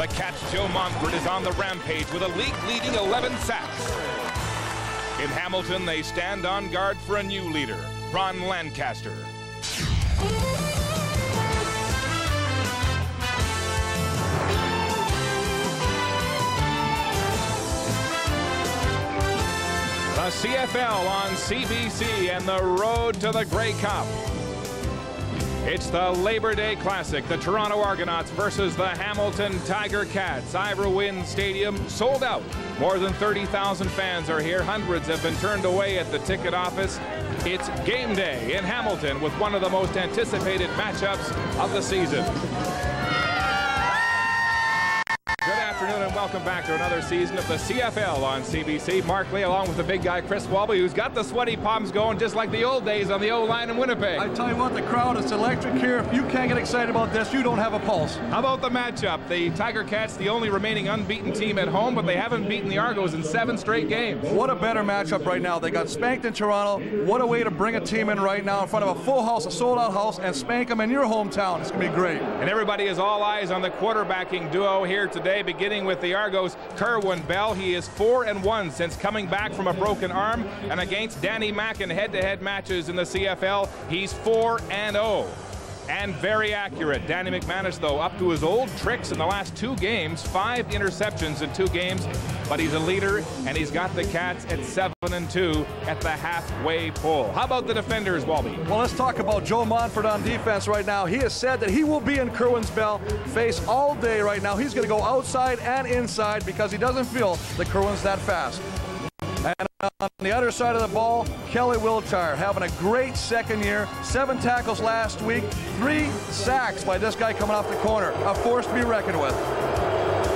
The Cats' Joe Montford is on the rampage with a league-leading 11 sacks. In Hamilton, they stand on guard for a new leader, Ron Lancaster. The CFL on CBC and the road to the Grey Cup. It's the Labor Day Classic, the Toronto Argonauts versus the Hamilton Tiger Cats. Neverwin Stadium sold out. More than 30,000 fans are here. Hundreds have been turned away at the ticket office. It's game day in Hamilton with one of the most anticipated matchups of the season. Good afternoon and welcome back to another season of the CFL on CBC. Mark Lee along with the big guy Chris Walby, who's got the sweaty palms going just like the old days on the O-line in Winnipeg. I tell you what, the crowd is electric here. If you can't get excited about this, you don't have a pulse. How about the matchup? The Tiger Cats, the only remaining unbeaten team at home, but they haven't beaten the Argos in 7 straight games. What a better matchup right now. They got spanked in Toronto. What a way to bring a team in right now in front of a full house, a sold-out house, and spank them in your hometown. It's going to be great. And everybody is all eyes on the quarterbacking duo here today, beginning with the Argos, Kerwin Bell. He is 4-1 since coming back from a broken arm, and against Danny Mack in head-to-head matches in the CFL, he's 4-0. And very accurate. Danny McManus, though, up to his old tricks in the last 2 games, 5 interceptions in 2 games, but he's a leader, and he's got the Cats at 7-2 at the halfway pole. How about the defenders, Walby? Well, let's talk about Joe Montford on defense right now. He has said that he will be in Kerwin's Bell face all day right now. He's going to go outside and inside because he doesn't feel that Kerwin's that fast. And on the other side of the ball, Kelly Wiltire having a great second year. 7 tackles last week, 3 sacks by this guy coming off the corner. A force to be reckoned with.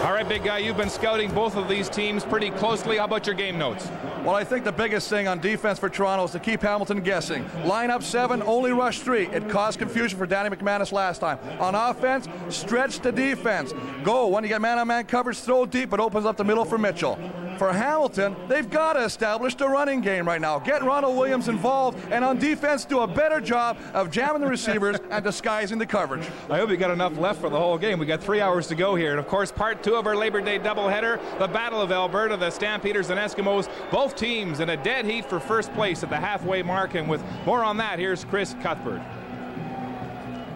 All right, big guy, you've been scouting both of these teams pretty closely. How about your game notes? Well, I think the biggest thing on defense for Toronto is to keep Hamilton guessing. Line up 7, only rush 3. It caused confusion for Danny McManus last time. On offense, stretch the defense. Go, when you get man-on-man coverage, throw deep. It opens up the middle for Mitchell. For Hamilton, they've got to establish the running game right now. Get Ronald Williams involved, and on defense, do a better job of jamming the receivers and disguising the coverage. I hope you got enough left for the whole game. We got 3 hours to go here. And, of course, part 2 of our Labor Day doubleheader, the Battle of Alberta, the Stampeders and Eskimos. Both teams in a dead heat for first place at the halfway mark. And with more on that, here's Chris Cuthbert.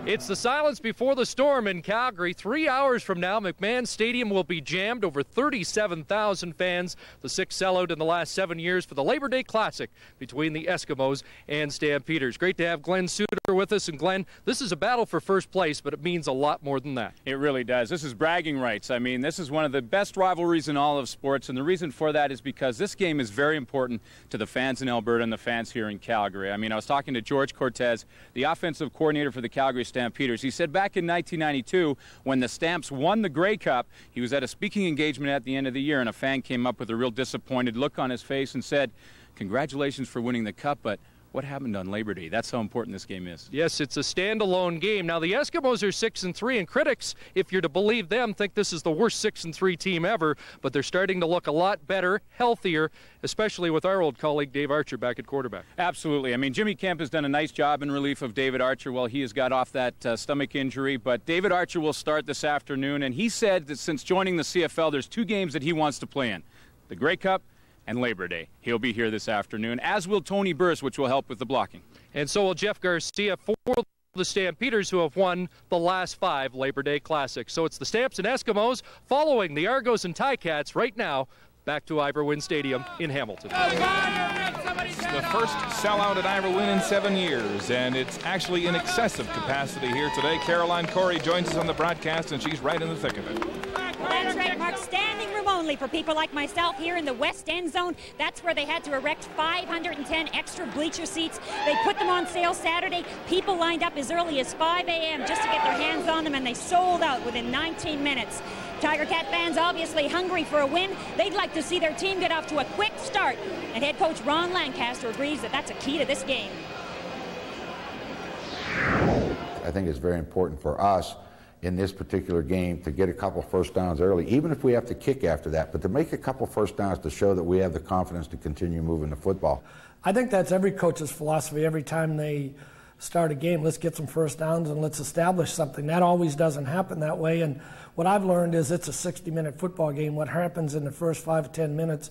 It's the silence before the storm in Calgary. 3 hours from now, McMahon Stadium will be jammed. Over 37,000 fans. The 6th sellout in the last 7 years for the Labor Day Classic between the Eskimos and Stampeders. Great to have Glenn Suter with us. And Glenn, this is a battle for first place, but it means a lot more than that. It really does. This is bragging rights. I mean, this is one of the best rivalries in all of sports, and the reason for that is because this game is very important to the fans in Alberta and the fans here in Calgary. I mean, I was talking to George Cortez, the offensive coordinator for the Calgary Stampeders. He said back in 1992, when the Stamps won the Grey Cup, he was at a speaking engagement at the end of the year, and a fan came up with a real disappointed look on his face and said, "Congratulations for winning the Cup, but what happened on Labor Day?" That's how important this game is. Yes, it's a standalone game. Now, the Eskimos are 6-3, and critics, if you're to believe them, think this is the worst 6-3 team ever, but they're starting to look a lot better, healthier, especially with our old colleague Dave Archer back at quarterback. Absolutely. I mean, Jimmy Kemp has done a nice job in relief of David Archer while he has got off that stomach injury, but David Archer will start this afternoon, and he said that since joining the CFL, there's 2 games that he wants to play in, the Grey Cup and Labor Day. He'll be here this afternoon, as will Tony Burris, which will help with the blocking. And so will Jeff Garcia for the Stampeders, who have won the last 5 Labor Day Classics. So it's the Stamps and Eskimos following the Argos and Ticats right now. Back to Neverwin Stadium in Hamilton. It's the first sellout at Neverwin in 7 years, and it's actually in excessive capacity here today. Caroline Corey joins us on the broadcast, and she's right in the thick of it. That's right, Mark. Standing room only for people like myself here in the West End Zone. That's where they had to erect 510 extra bleacher seats. They put them on sale Saturday. People lined up as early as 5 a.m. just to get their hands on them, and they sold out within 19 minutes. Tiger Cat fans obviously hungry for a win. They'd like to see their team get off to a quick start. And head coach Ron Lancaster agrees that that's a key to this game. I think it's very important for us in this particular game to get a couple first downs early, even if we have to kick after that, but to make a couple first downs to show that we have the confidence to continue moving the football. I think that's every coach's philosophy every time they start a game. Let's get some first downs and let's establish something. That always doesn't happen that way. And what I've learned is it's a 60-minute football game. What happens in the first 5 to 10 minutes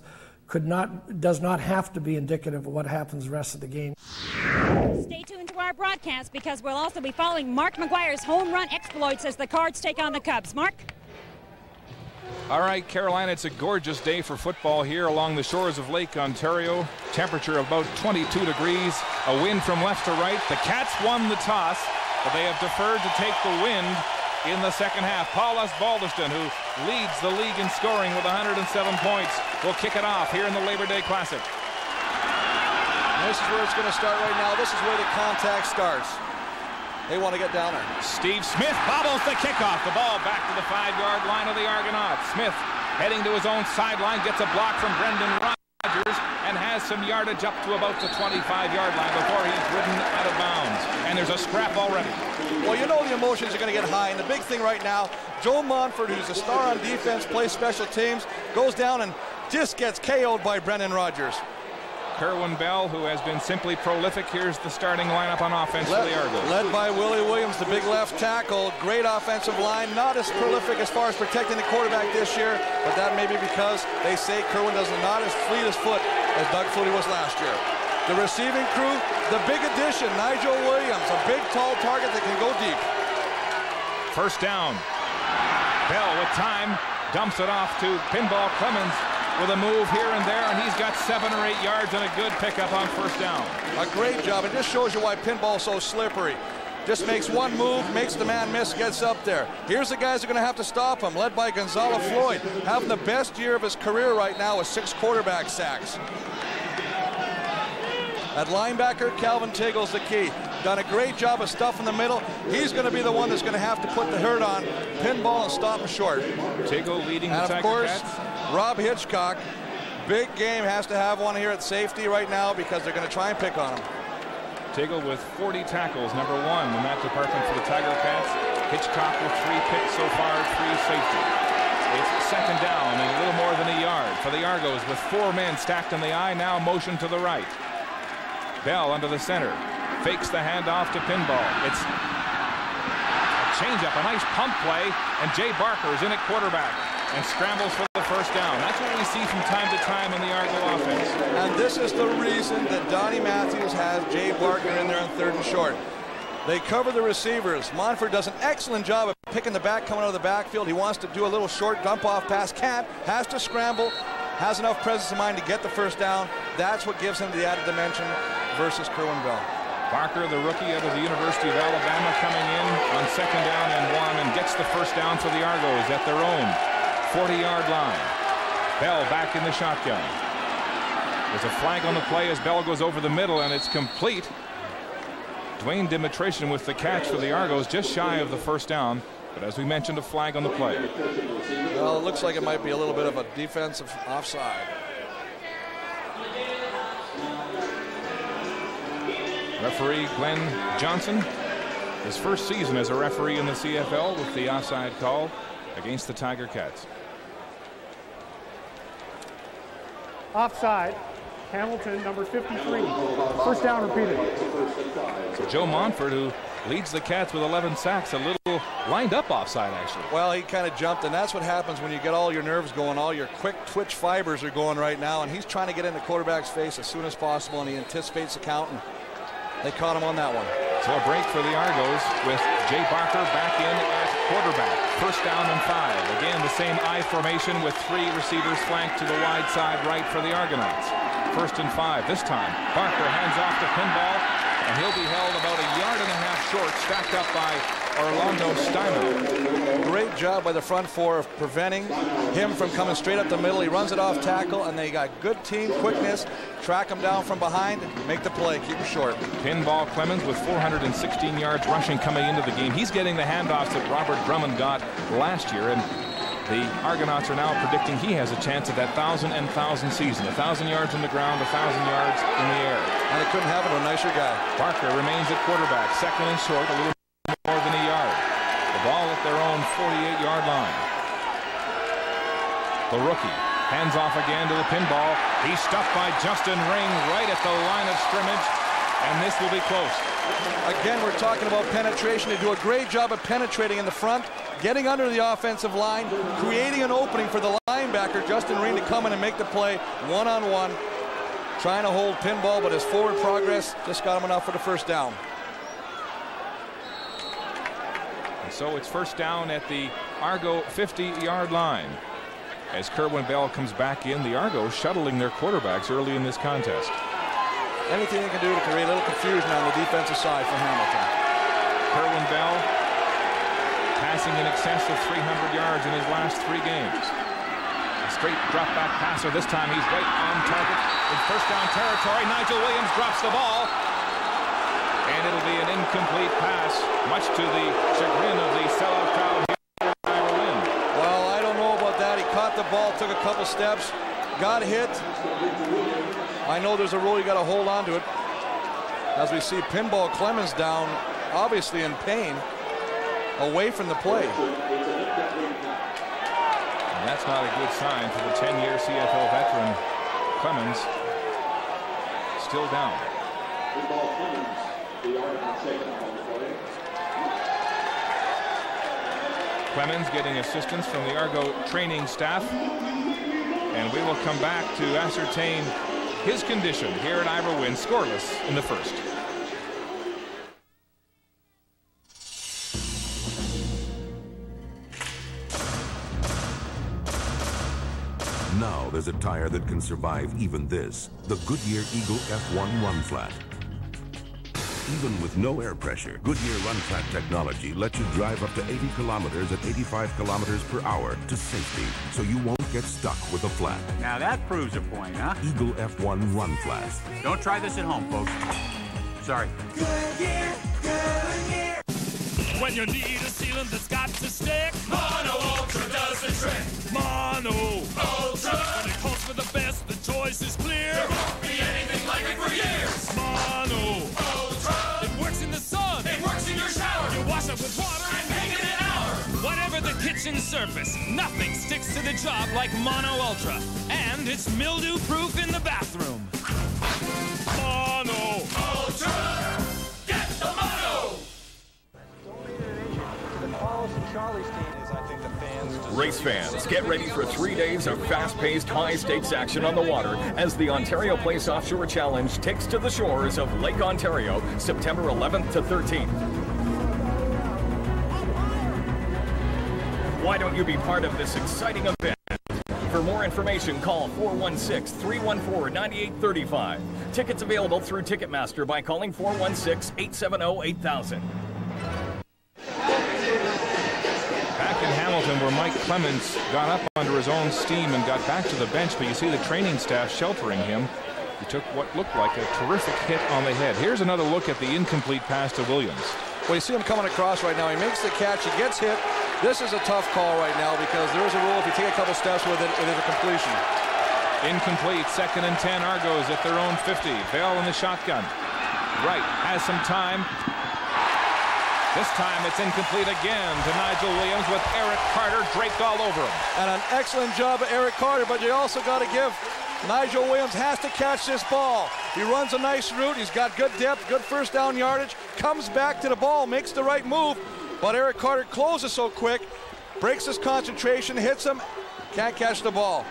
does not have to be indicative of what happens the rest of the game. Stay tuned to our broadcast because we'll also be following Mark McGuire's home run exploits as the Cards take on the Cubs. Mark? All right, Carolina, it's a gorgeous day for football here along the shores of Lake Ontario. Temperature of about 22 degrees, a wind from left to right. The Cats won the toss, but they have deferred to take the wind in the second half. Paul Balderston, who leads the league in scoring with 107 points, will kick it off here in the Labor Day Classic. This is where it's going to start right now. This is where the contact starts. They want to get down there. Steve Smith bobbles the kickoff. The ball back to the 5-yard line of the Argonauts. Smith heading to his own sideline, gets a block from Brendan Rogers and has some yardage up to about the 25-yard line before he's ridden out of bounds. And there's a scrap already. Well, you know the emotions are going to get high, and the big thing right now, Joe Montford, who's a star on defense, plays special teams, goes down and just gets KO'd by Brendan Rogers. Kerwin Bell, who has been simply prolific. Here's the starting lineup on offense for the Argos. Led by Willie Williams, the big left tackle. Great offensive line. Not as prolific as far as protecting the quarterback this year, but that may be because they say Kerwin does not as fleet as foot as Doug Flutie was last year. The receiving crew, the big addition, Nigel Williams, a big, tall target that can go deep. First down. Bell with time, dumps it off to Pinball Clemens with a move here and there, and he's got 7 or 8 yards and a good pickup on first down. A great job. It just shows you why Pinball's so slippery. Just makes one move, makes the man miss, gets up there. Here's the guys that are going to have to stop him, led by Gonzalo Floyd, having the best year of his career right now with 6 quarterback sacks. At linebacker, Calvin Tiggle's the key. Done a great job of stuff in the middle. He's going to be the one that's going to have to put the hurt on Pinball and stop him short. Tiggle leading the and of Tiger course, Cats. Rob Hitchcock, big game, has to have one here at safety right now because they're going to try and pick on him. Tiggle with 40 tackles, number 1 in that department for the Tiger Cats. Hitchcock with 3 picks so far, 3 safety. It's second down and a little more than a yard for the Argos with 4 men stacked in the eye, now motion to the right. Bell under the center, fakes the handoff to Pinball. It's a changeup, a nice pump play, and Jay Barker is in at quarterback and scrambles for the first down. That's what we see from time to time in the Argo offense. And this is the reason that Donnie Matthews has Jay Barker in there on 3rd and short. They cover the receivers. Montford does an excellent job of picking the back coming out of the backfield. He wants to do a little short dump off pass. Can't, has to scramble, has enough presence of mind to get the first down. That's what gives him the added dimension versus Kerwin Bell. Barker, the rookie out of the University of Alabama, coming in on 2nd down and 1 and gets the first down for the Argos at their own 40-yard line. Bell back in the shotgun. There's a flag on the play as Bell goes over the middle, and it's complete. Dwayne Dimitration with the catch for the Argos, just shy of the first down. But as we mentioned, a flag on the play. Well, it looks like it might be a little bit of a defensive offside. Referee Glenn Johnson, his first season as a referee in the CFL with the offside call against the Tiger Cats. Offside, Hamilton, number 53. First down repeated. So Joe Montford, who leads the Cats with 11 sacks, a little lined up offside actually. Well, he kind of jumped, and that's what happens when you get all your nerves going, all your quick twitch fibers are going right now, and he's trying to get in the quarterback's face as soon as possible, and he anticipates the count, and they caught him on that one. So a break for the Argos with Jay Barker back in at quarterback. First down and 5. Again, the same I formation with 3 receivers flanked to the wide side right for the Argonauts. First and 5 this time. Barker hands off to Pinball, and he'll be held about a yard and a half short, stacked up by Orlando Steinman. Great job by the front 4 of preventing him from coming straight up the middle. He runs it off tackle, and they got good team quickness. Track him down from behind, make the play, keep him short. Pinball Clemens with 416 yards rushing coming into the game. He's getting the handoffs that Robert Drummond got last year, and the Argonauts are now predicting he has a chance at that 1,000 and 1,000 season. 1,000 yards on the ground, 1,000 yards in the air. And they couldn't have it, a nicer guy. Barker remains at quarterback, 2nd and short, a little more than a yard. The ball at their own 48-yard line. The rookie hands off again to the Pinball. He's stuffed by Justin Ring right at the line of scrimmage. and this will be close. Again, we're talking about penetration. They do a great job of penetrating in the front, getting under the offensive line, creating an opening for the linebacker, Justin Reen, to come in and make the play one-on-one. Trying to hold pinball, but his forward progress just got him enough for the first down. And so it's first down at the Argo 50-yard line. As Kerwin Bell comes back in, the Argos shuttling their quarterbacks early in this contest. Anything they can do to create a little confusion on the defensive side for Hamilton. Kerwin Bell passing in excess of 300 yards in his last 3 games. A straight drop back passer. This time he's right on target in first down territory. Nigel Williams drops the ball. And it'll be an incomplete pass, much to the chagrin of the sellout crowd here in Neverwin. Well, I don't know about that. He caught the ball, took a couple steps, got hit. I know there's a rule, you got to hold on to it. As we see Pinball Clemens down, obviously in pain, away from the play. And that's not a good sign for the 10-year CFL veteran Clemens. Still down. Clemens getting assistance from the Argo training staff. And we will come back to ascertain his condition here at Neverwin, scoreless in the first. Now there's a tire that can survive even this, the Goodyear Eagle F1 Run Flat. Even with no air pressure, Goodyear Run Flat technology lets you drive up to 80 kilometers at 85 kilometers per hour to safety, so you won't get stuck with a flat. Now that proves a point, huh? Eagle F1 Run Flat. Don't try this at home, folks. Sorry. Goodyear, Goodyear. When you need a sealant that's got to stick, Mono Ultra does the trick. Mono Ultra. When it calls for the best, the choice is clear. There won't be anything like it for years. Mono Ultra. It works in the sun. It works in your shower. You wash up with water and make it an hour. Whatever the kitchen surface, nothing sticks to the job like Mono Ultra. And it's mildew-proof in the bathroom. Mono Ultra. Get the Mono. Race fans, get ready for 3 days of fast-paced, high-stakes action on the water as the Ontario Place Offshore Challenge takes to the shores of Lake Ontario, September 11th to 13th. Why don't you be part of this exciting event? For more information, call 416-314-9835. Tickets available through Ticketmaster by calling 416-870-8000. Back in Hamilton, where Mike Clemens got up under his own steam and got back to the bench, but you see the training staff sheltering him. He took what looked like a terrific hit on the head. Here's another look at the incomplete pass to Williams. Well, you see him coming across right now. He makes the catch. He gets hit. This is a tough call right now because there is a rule. If you take a couple steps with it, it is a completion. Incomplete. 2nd and 10. Argos at their own 50. Bell in the shotgun. Wright has some time. This time it's incomplete again to Nigel Williams with Eric Carter draped all over him. And an excellent job of Eric Carter, but you also got to give Nigel Williams has to catch this ball. He runs a nice route. He's got good depth, good first down yardage, comes back to the ball, makes the right move, but Eric Carter closes so quick, breaks his concentration, hits him, can't catch the ball.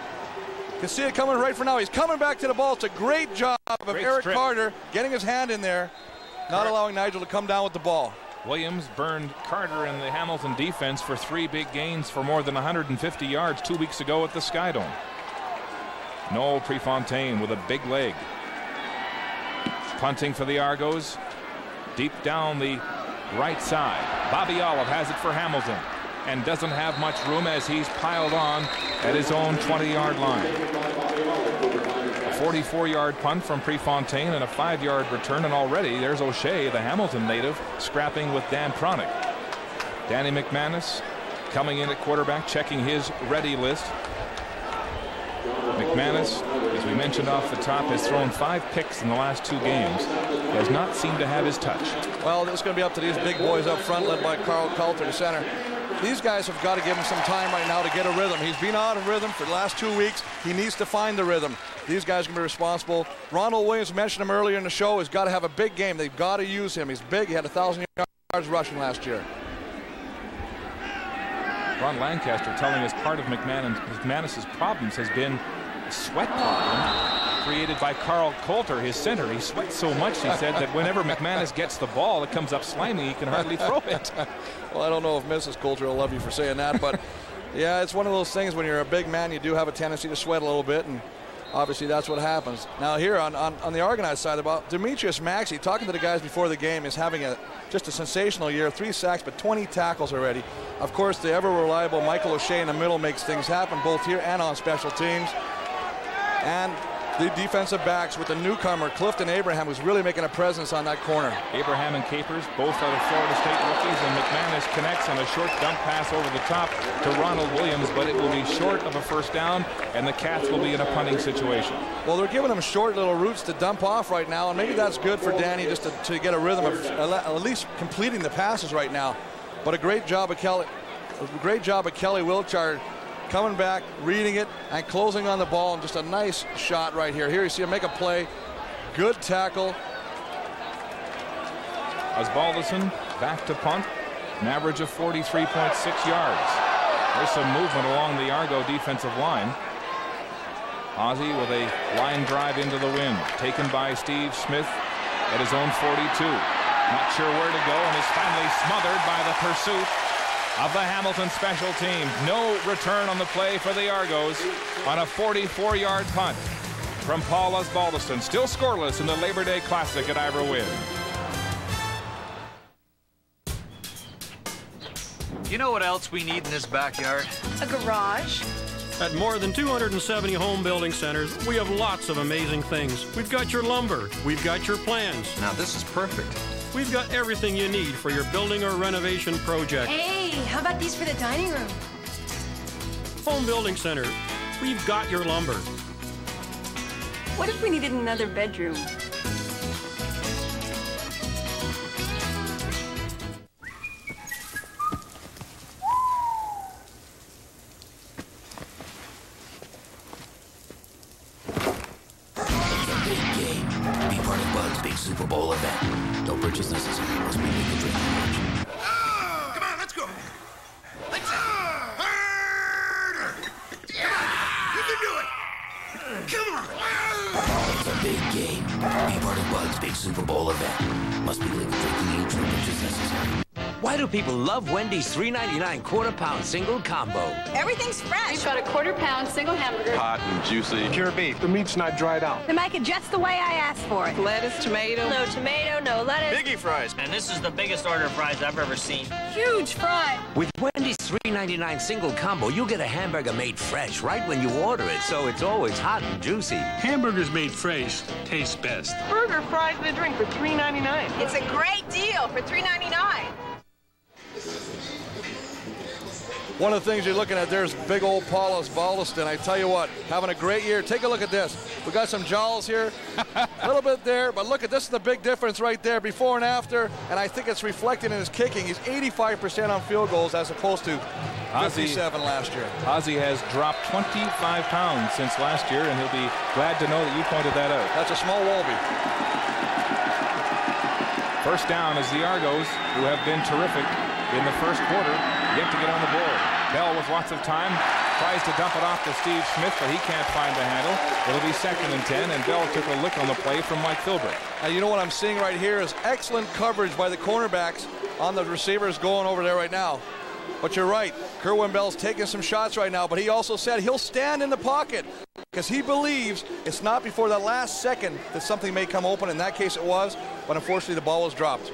You can see it coming right for now. He's coming back to the ball. It's a great job of Eric Carter getting his hand in there, not allowing Nigel to come down with the ball. Williams burned Carter in the Hamilton defense for 3 big gains for more than 150 yards 2 weeks ago at the Skydome. Noel Prefontaine with a big leg. Punting for the Argos. Deep down the right side. Bobby Olive has it for Hamilton and doesn't have much room as he's piled on at his own 20-yard line. A 44-yard punt from Prefontaine and a 5-yard return, and already there's O'Shea, the Hamilton native, scrapping with Dan Pronick. Danny McManus coming in at quarterback, checking his ready list. McManus, as we mentioned off the top, has thrown 5 picks in the last 2 games. He has not seemed to have his touch. Well, it's going to be up to these big boys up front, led by Carl Coulter, the center. These guys have got to give him some time right now to get a rhythm. He's been out of rhythm for the last 2 weeks. He needs to find the rhythm. these guys are going to be responsible. Ronald Williams, mentioned him earlier in the show, has got to have a big game. They've got to use him. He's big. He had 1,000 yards rushing last year. Ron Lancaster telling us part of McManus's problems has been a sweat problem created by Carl Coulter, his center. He sweats so much, he said, that whenever McManus gets the ball, it comes up slimy. He can hardly throw it. Well, I don't know if Mrs. Coulter will love you for saying that, but yeah, it's one of those things when you're a big man, you do have a tendency to sweat a little bit, and obviously that's what happens. Now here on the Argonauts side of the ball, Demetrius Maxey, talking to the guys before the game, is having just a sensational year. 3 sacks, but 20 tackles already. Of course, the ever-reliable Michael O'Shea in the middle makes things happen, both here and on special teams. And the defensive backs with the newcomer, Clifton Abraham, who's really making a presence on that corner. Abraham and Capers, both out of Florida State rookies, and McManus connects on a short dump pass over the top to Ronald Williams, but it will be short of a first down, and the Cats will be in a punting situation. Well, they're giving them short little routes to dump off right now, and maybe that's good for Danny just to get a rhythm of at least completing the passes right now. But a great job of Kelly Wiltshire coming back, reading it, and closing on the ball, and just a nice shot right here. Here you see him make a play. Good tackle. Osbaldiston back to punt, an average of 43.6 yards. There's some movement along the Argo defensive line. Ozzie with a line drive into the wind, taken by Steve Smith at his own 42. Not sure where to go, and is finally smothered by the pursuit of the Hamilton special team. No return on the play for the Argos on a 44-yard punt from Paul Osbaldiston. Still scoreless in the Labor Day Classic at Ivor Wynn. You know what else we need in this backyard? A garage. At more than 270 home building centers, we have lots of amazing things. We've got your lumber. We've got your plans. Now this is perfect. We've got everything you need for your building or renovation project. Hey, how about these for the dining room? Home Building Center, we've got your lumber. What if we needed another bedroom? Super Bowl event. No purchase necessary. Must be legal drinking age. Come on, let's go. Let's harder. Yeah, you can do it. Come on. It's a big game. Be part of Bud's big Super Bowl event. Must be legal drinking age. No purchase necessary. Why do people love Wendy's $3.99 quarter-pound single combo? Everything's fresh. We've got a quarter-pound single hamburger. Hot and juicy. Pure beef. The meat's not dried out. They make it just the way I asked for it. Lettuce, tomato. No tomato, no lettuce. Biggie fries. And this is the biggest order of fries I've ever seen. Huge fry. With Wendy's $3.99 single combo, you get a hamburger made fresh right when you order it, so it's always hot and juicy. Hamburgers made fresh taste best. Burger, fries, and a drink for $3.99. It's a great deal for $3.99. One of the things you're looking at there's big old Paul Osbaldiston. I tell you what, having a great year. Take a look at this. We got some jowls here, a little bit there, but look at this is the big difference right there, before and after, and I think it's reflected in his kicking. He's 85% on field goals as opposed to 57 last year. Ozzie has dropped 25 pounds since last year, and he'll be glad to know that you pointed that out. That's a small Wallaby. First down is the Argos, who have been terrific in the first quarter, yet to get on the board. Bell with lots of time, tries to dump it off to Steve Smith, but he can't find the handle. It'll be 2nd and 10, and Bell took a lick on the play from Mike Filbert. And you know what I'm seeing right here is excellent coverage by the cornerbacks on the receivers going over there right now. But you're right, Kerwin Bell's taking some shots right now, but he also said he'll stand in the pocket because he believes it's not before the last second that something may come open. In that case it was, but unfortunately the ball was dropped.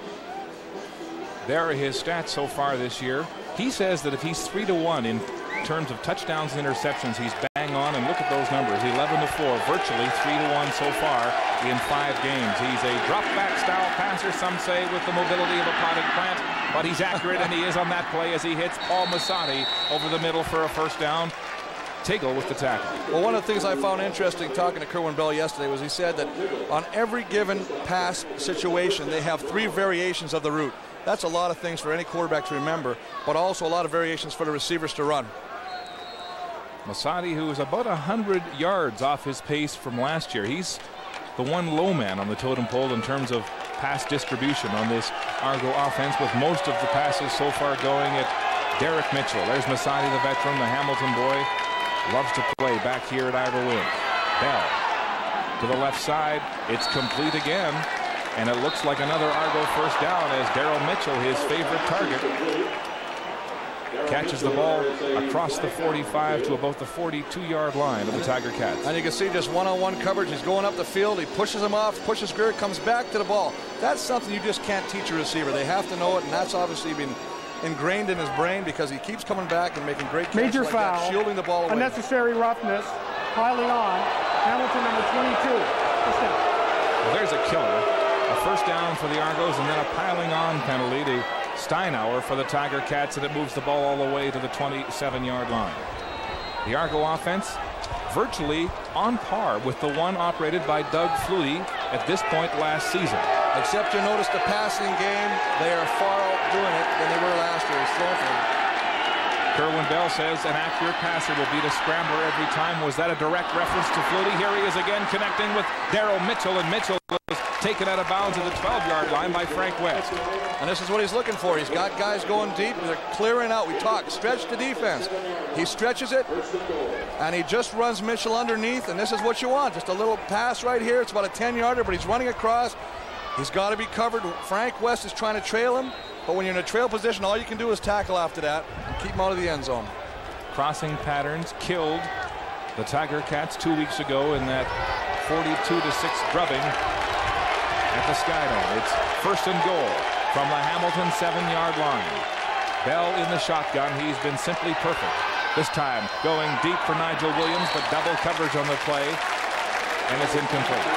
There are his stats so far this year. He says that if he's 3-1 in terms of touchdowns and interceptions, he's bang on, and look at those numbers. 11-4, virtually 3-1 so far in 5 games. He's a drop-back style passer, some say, with the mobility of a potted plant, but he's accurate, and he is on that play as he hits Paul Masati over the middle for a first down. Tiggle with the tackle. Well, one of the things I found interesting talking to Kerwin Bell yesterday was he said that on every given pass situation, they have 3 variations of the route. That's a lot of things for any quarterback to remember, but also a lot of variations for the receivers to run. Masadi, who is about 100 yards off his pace from last year. He's the one low man on the totem pole in terms of pass distribution on this Argo offense, with most of the passes so far going at Derek Mitchell. There's Masadi, the veteran, the Hamilton boy. Loves to play back here at Argonauts. Bell to the left side. It's complete again. And it looks like another Argo first down as Daryl Mitchell, his favorite target, catches the ball across the 45 to about the 42-yard line of the Tiger Cats. And you can see just one-on-one coverage. He's going up the field. He pushes him off, pushes Greer, comes back to the ball. That's something you just can't teach a receiver. They have to know it, and that's obviously been ingrained in his brain because he keeps coming back and making great catches. Major like foul, that, shielding the ball away. Unnecessary roughness, piling on. Hamilton, number 22. Well, there's a killer. A first down for the Argos, and then a piling on penalty to Steinauer for the Tiger Cats, and it moves the ball all the way to the 27-yard line. The Argo offense virtually on par with the one operated by Doug Flutie at this point last season. Except you notice the passing game, they are far out doing it than they were last year. He's throwing for them. Kerwin Bell says an accurate passer will beat a scrambler every time. Was that a direct reference to Flutie? Here he is again connecting with Daryl Mitchell, and Mitchell was taken out of bounds at the 12-yard line by Frank West. And this is what he's looking for. He's got guys going deep. They're clearing out. We talk stretch the defense. He stretches it, and he just runs Mitchell underneath, and this is what you want. Just a little pass right here. It's about a 10-yarder, but he's running across. He's got to be covered. Frank West is trying to trail him, but when you're in a trail position, all you can do is tackle after that and keep him out of the end zone. Crossing patterns killed the Tiger Cats 2 weeks ago in that 42-6 drubbing at the Skydome. It's first and goal from the Hamilton 7-yard line. Bell in the shotgun. He's been simply perfect. This time going deep for Nigel Williams, but double coverage on the play, and it's incomplete.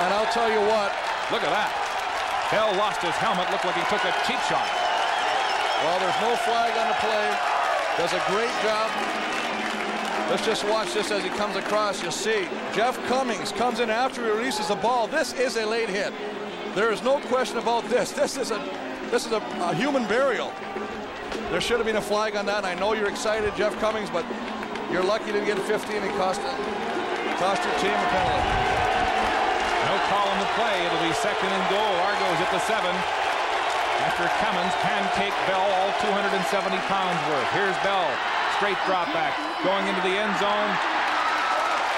And I'll tell you what. Look at that. Bell lost his helmet. Looked like he took a cheap shot. Well, there's no flag on the play. Does a great job. Let's just watch this as he comes across. You'll see Jeff Cummings comes in after he releases the ball. This is a late hit. There is no question about this. This is a human burial. There should have been a flag on that. I know you're excited, Jeff Cummings, but you're lucky to get a 50 and it cost your team a penalty. No call on the play. It'll be second and goal. Argos at the 7. After Cummins pancake Bell all 270 pounds worth. Here's Bell. Straight drop back. Going into the end zone.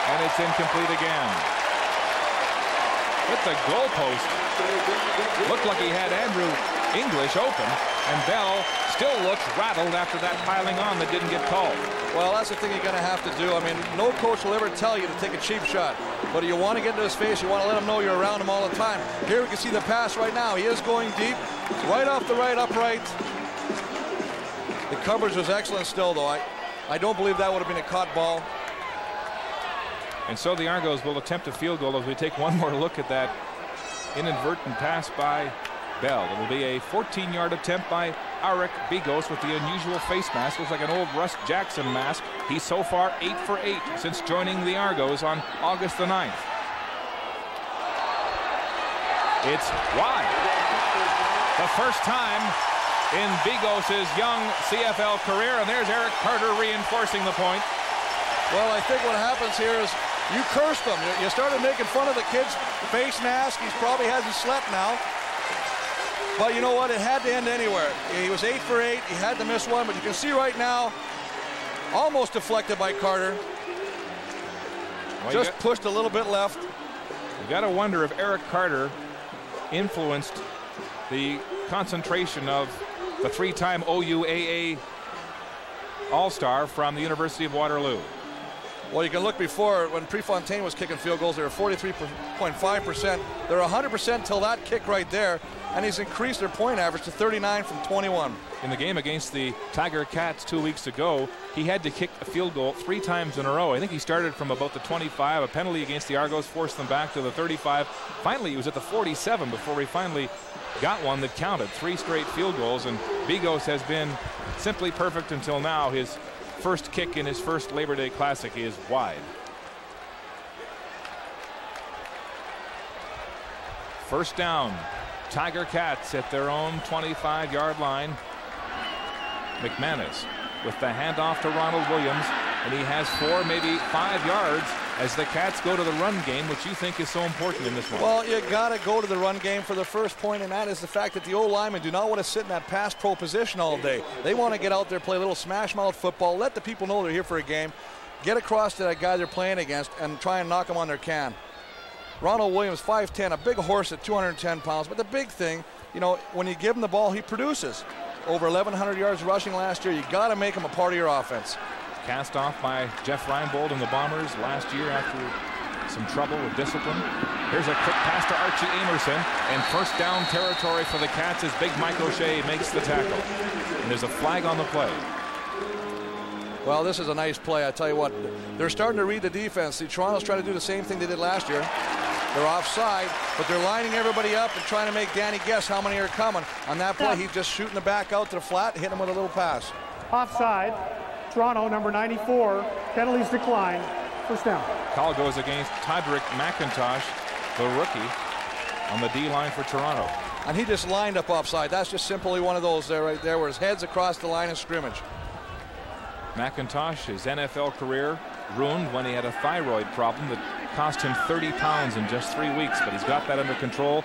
And it's incomplete again. Hit the goalpost. Looked like he had Andrew English open. And Bell still looks rattled after that piling on that didn't get called. Well, that's the thing you're going to have to do. I mean, no coach will ever tell you to take a cheap shot. But you want to get into his face. You want to let him know you're around him all the time. Here we can see the pass right now. He is going deep. Right off the right upright. The coverage was excellent still, though. I don't believe that would have been a caught ball. And so the Argos will attempt a field goal as we take one more look at that inadvertent pass by Bell. It will be a 14-yard attempt by Arik Bigos with the unusual face mask. Looks like an old Russ Jackson mask. He's so far 8 for 8 since joining the Argos on August the 9th. It's wide. The first time in Bigos' young CFL career, and there's Eric Carter reinforcing the point. Well, I think what happens here is you cursed him. You started making fun of the kid's face mask. He probably hasn't slept now. But you know what? It had to end anywhere. He was 8 for 8. He had to miss one, but you can see right now, almost deflected by Carter. Well, just pushed a little bit left. You got to wonder if Eric Carter influenced the concentration of the 3-time OUAA All-Star from the University of Waterloo. Well, you can look before, when Prefontaine was kicking field goals, they were 43.5%. They're 100% till that kick right there, and he's increased their point average to 39 from 21. In the game against the Tiger Cats 2 weeks ago, he had to kick a field goal 3 times in a row. I think he started from about the 25. A penalty against the Argos forced them back to the 35. Finally, he was at the 47 before he finally got one that counted. 3 straight field goals, and Bigos has been simply perfect until now. His first kick in his first Labor Day Classic is wide. First down. Tiger Cats at their own 25-yard line. McManus with the handoff to Ronald Williams. and he has 4, maybe 5 yards as the Cats go to the run game, which you think is so important in this one. Well, you got to go to the run game for the first point, and that is the fact that the O-linemen do not want to sit in that pass pro position all day. They want to get out there, play a little smash mouth football, let the people know they're here for a game, get across to that guy they're playing against, and try and knock them on their can. Ronald Williams, 5'10", a big horse at 210 pounds, but the big thing, you know, when you give him the ball, he produces. Over 1,100 yards rushing last year. You got to make him a part of your offense. Cast off by Jeff Reinbold and the Bombers last year after some trouble with discipline. Here's a quick pass to Archie Amerson, and first down territory for the Cats as big Mike O'Shea makes the tackle. And there's a flag on the play. Well, this is a nice play. I tell you what, they're starting to read the defense. See, Toronto's trying to do the same thing they did last year. They're offside, but they're lining everybody up and trying to make Danny guess how many are coming. On that play, he's just shooting the back out to the flat, hitting him with a little pass. Offside. Toronto, number 94. Penalties decline. First down. Call goes against Todrick McIntosh, the rookie, on the D-line for Toronto. And he just lined up offside. That's just simply one of those there, right there, where his head's across the line of scrimmage. McIntosh, his NFL career ruined when he had a thyroid problem that cost him 30 pounds in just 3 weeks, but he's got that under control,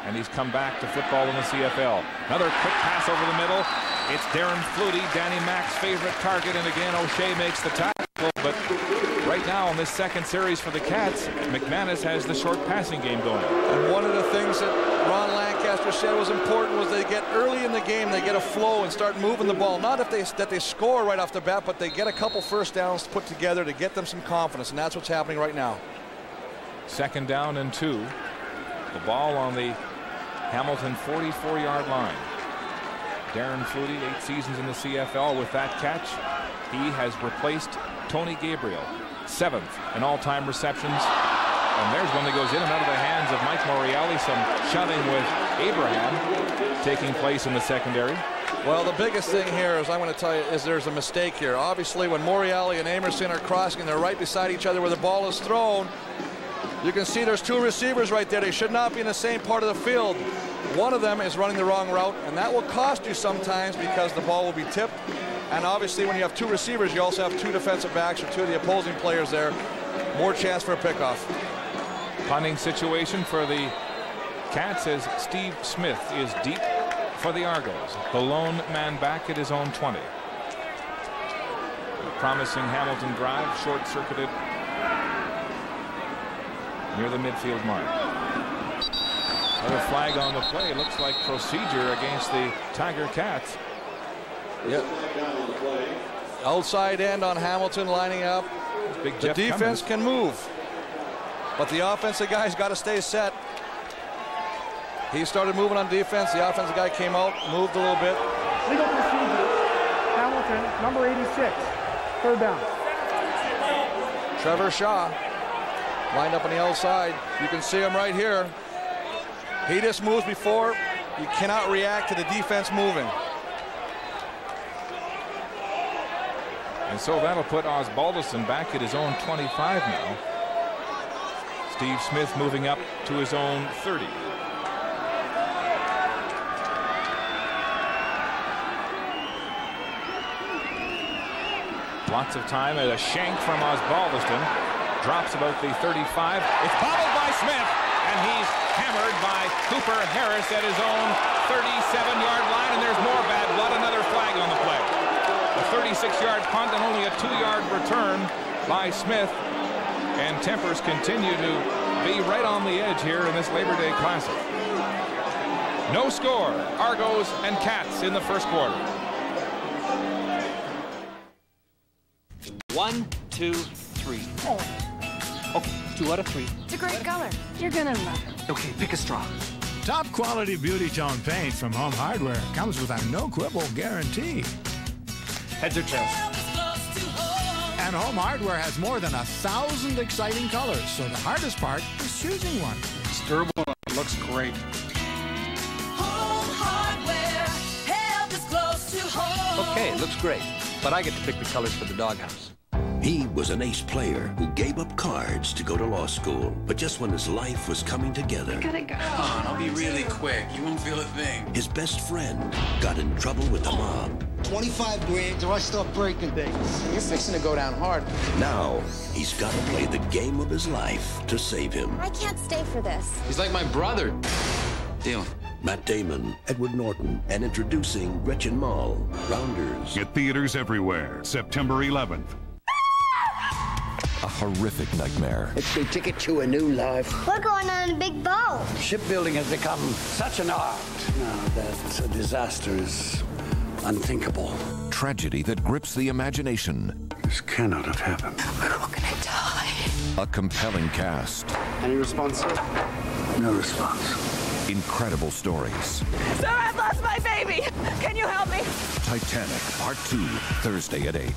and he's come back to football in the CFL. Another quick pass over the middle. It's Darren Flutie, Danny Mack's favorite target, and again O'Shea makes the tackle, but right now in this second series for the Cats, McManus has the short passing game going. And one of the things that Ron Lancaster said was important was they get early in the game, they get a flow and start moving the ball. Not that they score right off the bat, but they get a couple first downs put together to get them some confidence, and that's what's happening right now. 2nd down and 2. The ball on the Hamilton 44-yard line. Darren Flutie, 8 seasons in the CFL. With that catch, he has replaced Tony Gabriel, 7th in all-time receptions. And there's one that goes in and out of the hands of Mike Morreale. Some shoving with Abraham taking place in the secondary. Well, the biggest thing here is I'm going to tell you is there's a mistake here. Obviously, when Morreale and Amerson are crossing and they're right beside each other where the ball is thrown, you can see there's 2 receivers right there. They should not be in the same part of the field. One of them is running the wrong route, and that will cost you sometimes because the ball will be tipped. And obviously, when you have 2 receivers, you also have 2 defensive backs or 2 of the opposing players there. More chance for a pickoff. Punting situation for the Cats as Steve Smith is deep for the Argos. The lone man back at his own 20. A promising Hamilton drive, short-circuited near the midfield mark. Another flag on the play. Looks like procedure against the Tiger Cats. Yep. Outside end on Hamilton lining up. Big the Jeff defense Cummins can move, but the offensive guy's got to stay set. He started moving on defense. The offensive guy came out, moved a little bit. Legal procedure. Hamilton, number 86. 3rd down. Trevor Shaw lined up on the outside. You can see him right here. He just moves before. You cannot react to the defense moving. And so that'll put Osbaldiston back at his own 25 now. Steve Smith moving up to his own 30. Lots of time at a shank from Osbaldiston. Drops about the 35. It's bobbled by Smith, and he's hammered by Cooper Harris at his own 37-yard line, and there's more bad blood. Another flag on the play. A 36-yard punt and only a 2-yard return by Smith. And tempers continue to be right on the edge here in this Labor Day Classic. No score. Argos and Cats in the first quarter. 1, 2, 3. Oh, 2 out of 3. It's a great color. You're gonna love it. Okay, pick a straw. Top quality beauty tone paint from Home Hardware comes with our no quibble guarantee. Heads or tails? And Home Hardware has more than 1,000 exciting colors, so the hardest part is choosing one. It's durable. It looks great. Home Hardware. Help is close to home. Okay, it looks great, but I get to pick the colors for the doghouse. He was an ace player who gave up cards to go to law school. But just when his life was coming together... Gotta go. Come on, I'll be really quick. You won't feel a thing. His best friend got in trouble with the mob. 25 grand or I start breaking things. You're fixing to go down hard. Now, he's got to play the game of his life to save him. I can't stay for this. He's like my brother. Deal. Matt Damon, Edward Norton, and introducing Gretchen Mol, Rounders. At theaters everywhere, September 11th. A horrific nightmare. It's the ticket to a new life. We're going on a big boat. Shipbuilding has become such an art now that a disaster is unthinkable. Tragedy that grips the imagination. This cannot have happened. We're all gonna die. A compelling cast. Any response, sir? No response. Incredible stories. Sir, I've lost my baby. Can you help me? Titanic, Part 2, Thursday at 8.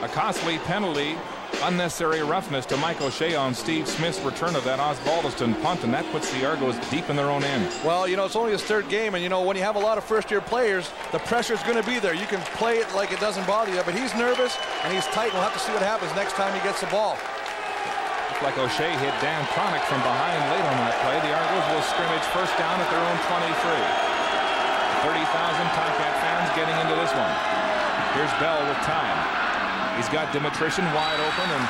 A costly penalty, unnecessary roughness to Mike O'Shea on Steve Smith's return of that Osbaldiston punt, and that puts the Argos deep in their own end. Well, it's only his third game, and when you have a lot of first-year players, the pressure's going to be there. You can play it like it doesn't bother you, but he's nervous and he's tight. We'll have to see what happens next time he gets the ball. Looks like O'Shea hit Dan Cronick from behind late on that play. The Argos will scrimmage first down at their own 23. 30,000 Ticats fans getting into this one. Here's Bell with time. He's got Dimitrition wide open and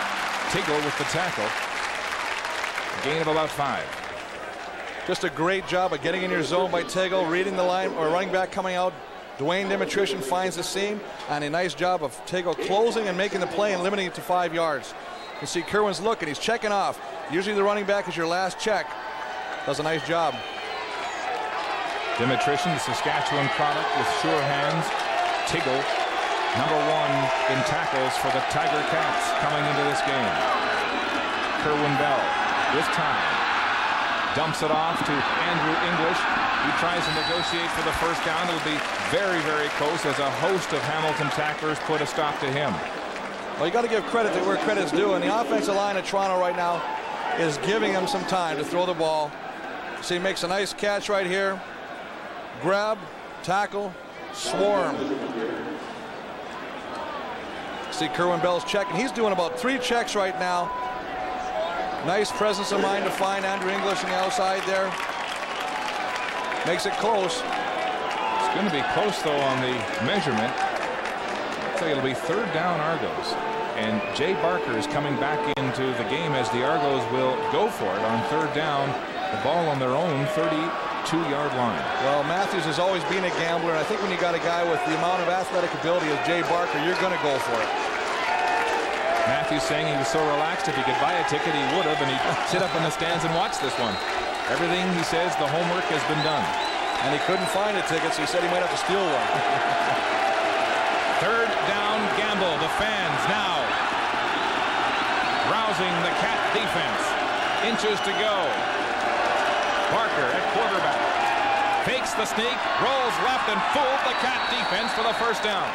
Tiggle with the tackle. A gain of about 5. Just a great job of getting in your zone by Tiggle, reading the line, or running back coming out. Dwayne Dimitrition finds the seam, and a nice job of Tiggle closing and making the play and limiting it to 5 yards. You see Kerwin's looking, he's checking off. Usually the running back is your last check. Does a nice job. Dimitrition, the Saskatchewan product with sure hands. Tiggle, number 1 in tackles for the Tiger Cats coming into this game. Kerwin Bell with time. Dumps it off to Andrew English. He tries to negotiate for the first down. It'll be very, very close as a host of Hamilton tacklers put a stop to him. Well, you got to give credit to where credit's due, and the offensive line of Toronto right now is giving him some time to throw the ball. See, he makes a nice catch right here. Grab, tackle, swarm. See Kerwin Bell's checking. He's doing about 3 checks right now. Nice presence of mind to find Andrew English on the outside there. Makes it close. It's going to be close, though, on the measurement. Looks like it'll be third down Argos. And Jay Barker is coming back into the game as the Argos will go for it on third down. The ball on their own 32-yard line. Well, Matthews has always been a gambler, and I think when you got a guy with the amount of athletic ability as Jay Barker, you're going to go for it. Matthews saying he was so relaxed if he could buy a ticket he would have, and he'd sit up in the stands and watch this one. Everything, he says, the homework has been done. And he couldn't find a ticket, so he said he might have to steal one. Third down gamble. The fans now rousing the Cat defense. Inches to go. Barker at quarterback. Fakes the sneak, rolls left, and fooled the Cat defense for the first down.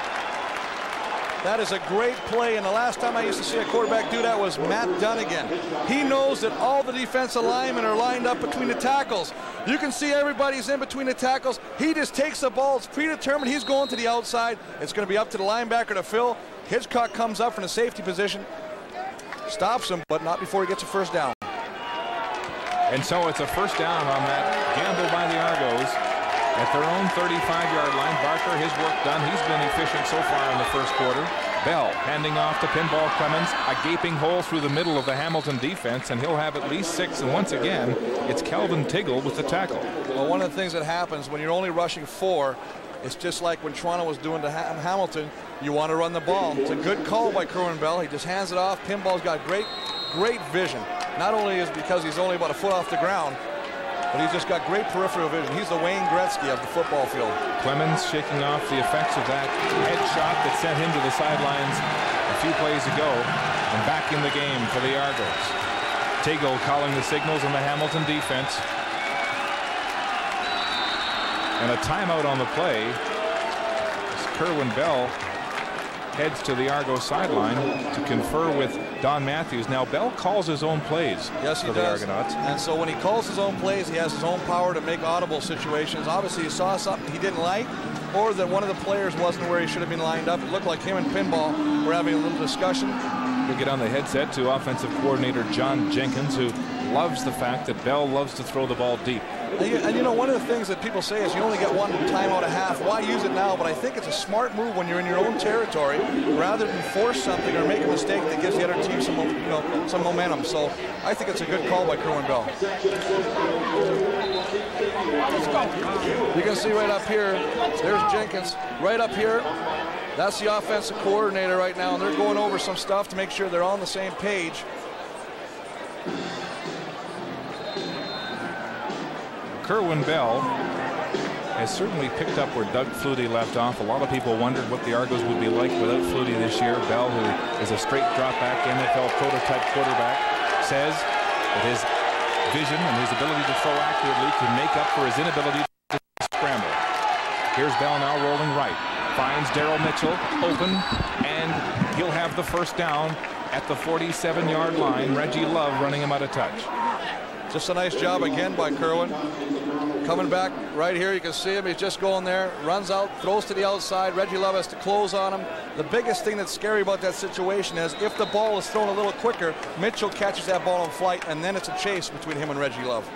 That is a great play, and the last time I used to see a quarterback do that was Matt Dunnigan. He knows that all the defensive linemen are lined up between the tackles. You can see everybody's in between the tackles. He just takes the ball. It's predetermined. He's going to the outside. It's going to be up to the linebacker to fill. Hitchcock comes up from the safety position. Stops him, but not before he gets a first down. And so it's a first down on that gamble by the Argos. At their own 35-yard line, Barker, his work done. He's been efficient so far in the first quarter. Bell handing off to Pinball Clemens. A gaping hole through the middle of the Hamilton defense, and he'll have at least 6. And once again, it's Kelvin Tiggle with the tackle. Well, one of the things that happens when you're only rushing 4, it's just like when Toronto was doing to Hamilton. You want to run the ball. It's a good call by Kerwin Bell. He just hands it off. Pinball's got great vision. Not only is because he's only about a foot off the ground, but he's just got great peripheral vision. He's the Wayne Gretzky of the football field. Clemens shaking off the effects of that head shot that sent him to the sidelines a few plays ago, and back in the game for the Argos. Tiggle calling the signals on the Hamilton defense. And a timeout on the play as Kerwin Bell heads to the Argos sideline to confer with Don Matthews. Now, Bell calls his own plays for the Argonauts. And so when he calls his own plays, he has his own power to make audible situations. Obviously, he saw something he didn't like, or that one of the players wasn't where he should have been lined up. It looked like him and Pinball were having a little discussion. We'll get on the headset to offensive coordinator John Jenkins, who loves the fact that Bell loves to throw the ball deep. And you know, one of the things that people say is you only get one timeout a half. Why use it now? But I think it's a smart move when you're in your own territory, rather than force something or make a mistake that gives the other team some, some momentum. So I think it's a good call by Kerwin Bell. You can see right up here, there's Jenkins. Right up here, that's the offensive coordinator right now, and they're going over some stuff to make sure they're on the same page. Kerwin Bell has certainly picked up where Doug Flutie left off. A lot of people wondered what the Argos would be like without Flutie this year. Bell, who is a straight drop-back NFL prototype quarterback, says that his vision and his ability to throw accurately can make up for his inability to scramble. Here's Bell now rolling right. Finds Daryl Mitchell open, and he'll have the first down at the 47-yard line. Reggie Love running him out of touch. Just a nice job again by Kerwin. Coming back right here, you can see him. He's just going there, runs out, throws to the outside. Reggie Love has to close on him. The biggest thing that's scary about that situation is if the ball is thrown a little quicker, Mitchell catches that ball in flight, and then it's a chase between him and Reggie Love.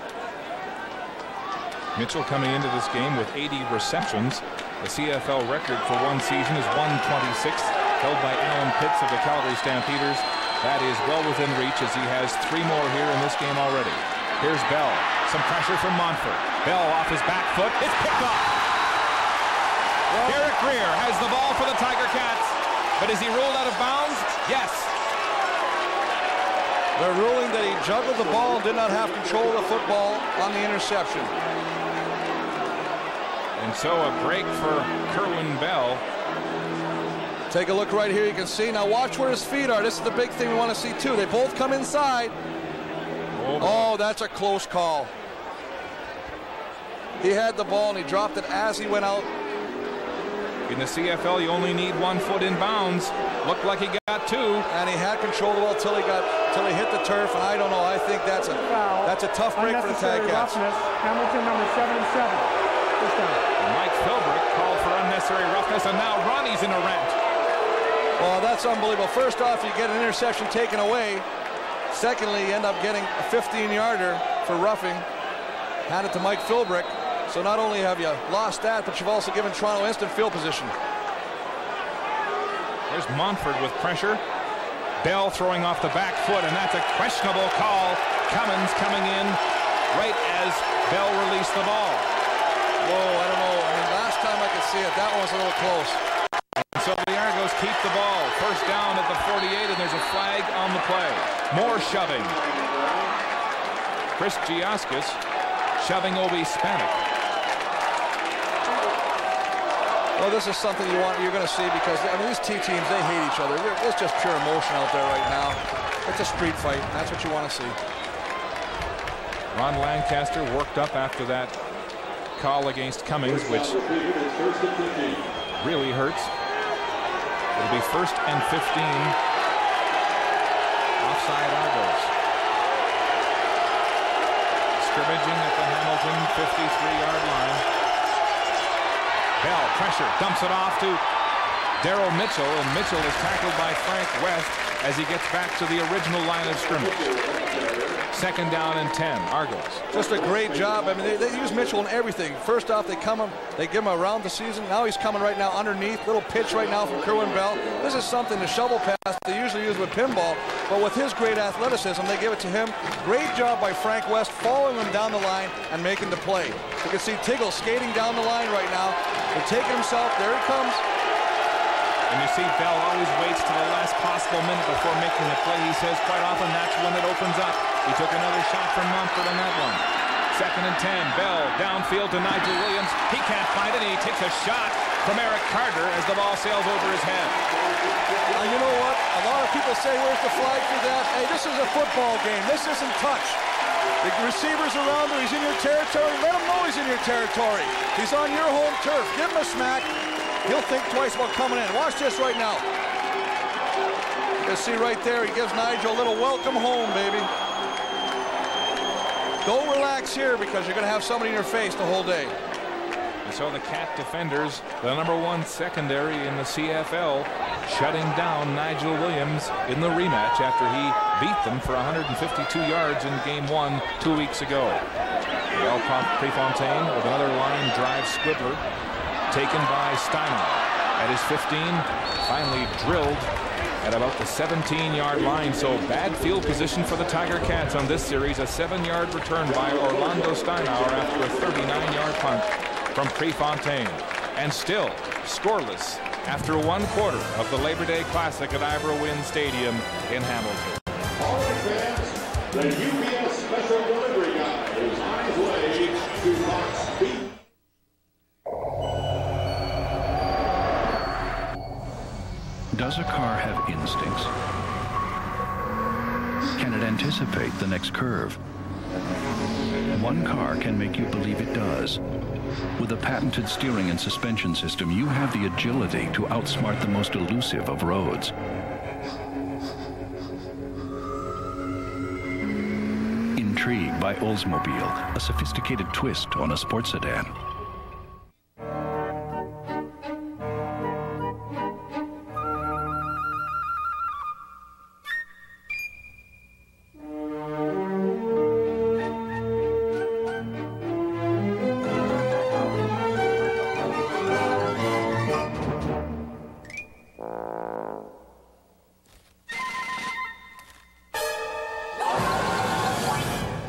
Mitchell coming into this game with 80 receptions. The CFL record for one season is 126, held by Alan Pitts of the Calgary Stampeders. That is well within reach as he has 3 more here in this game already. Here's Bell. Some pressure from Montfort. Bell off his back foot. It's picked off. Derek Greer has the ball for the Tiger Cats. But is he ruled out of bounds? Yes. They're ruling that he juggled the ball and did not have control of the football on the interception. And so a break for Kerwin Bell. Take a look right here. You can see. Now watch where his feet are. This is the big thing we want to see too. They both come inside. Oh, that's a close call. He had the ball and he dropped it as he went out. In the CFL, you only need 1 foot in bounds. Looked like he got 2. And he had control of the ball till he hit the turf. And I don't know. I think that's a tough break for the Tiger Cats. Hamilton, number 77. Mike Philbrick called for unnecessary roughness, and now Ronnie's in a rent. Well, that's unbelievable. First off, you get an interception taken away. Secondly, you end up getting a 15-yarder for roughing. Hand it to Mike Philbrick. So not only have you lost that, but you've also given Toronto instant field position. There's Montfort with pressure. Bell throwing off the back foot, and that's a questionable call. Cummins coming in right as Bell released the ball. Whoa, I don't know. I mean, last time I could see it, that one was a little close. And so the Argos keep the ball. First down at the 48, and there's a flag on the play. More shoving. Chris Giaskis shoving Obi Spanik. Well, this is something you're going to see because, I mean, these two teams, they hate each other. It's just pure emotion out there right now. It's a street fight. That's what you want to see. Ron Lancaster worked up after that call against Cummings, which really hurts. It'll be 1st and 15. Offside Argos. Scrimmaging at the Hamilton 53-yard line. Bell, pressure, dumps it off to Daryl Mitchell, and Mitchell is tackled by Frank West as he gets back to the original line of scrimmage. 2nd down and 10, Argos. Just a great job. I mean, they use Mitchell in everything. First off, they give him around the season. Now he's coming right now underneath. Little pitch right now from Kerwin Bell. This is something, the shovel pass they usually use with pinball, but with his great athleticism, they give it to him. Great job by Frank West following him down the line and making the play. You can see Tiggle skating down the line right now. They're taking himself. There he comes. And you see Bell always waits to the last possible minute before making the play. He says quite often that's when it opens up. He took another shot from Montfort on that one. 2nd and 10. Bell downfield to Nigel Williams. He can't find it, and he takes a shot from Eric Carter as the ball sails over his head. You know what? A lot of people say, where's the flag for that? Hey, this is a football game. This isn't touch. The receiver's around there. He's in your territory. Let him know he's in your territory. He's on your home turf. Give him a smack. He'll think twice about coming in. Watch this right now. You can see right there, he gives Nigel a little welcome home, baby. Don't relax here because you're going to have somebody in your face the whole day. And so the Cat defenders, the #1 secondary in the CFL, shutting down Nigel Williams in the rematch after he beat them for 152 yards in Game 1 2 weeks ago. Well, Prefontaine with another line drive squibbler taken by Steiner at his 15, finally drilled at about the 17-yard line. So bad field position for the Tiger Cats on this series. A 7-yard return by Orlando Steinauer after a 39-yard punt from Prefontaine. And still scoreless after 1 quarter of the Labor Day Classic at Neverwin Stadium in Hamilton. All right, fans, the UPS special delivery guy is on his way to Box B. Does a car have instincts? Can it anticipate the next curve? One car can make you believe it does. With a patented steering and suspension system, you have the agility to outsmart the most elusive of roads. Intrigue by Oldsmobile, a sophisticated twist on a sports sedan.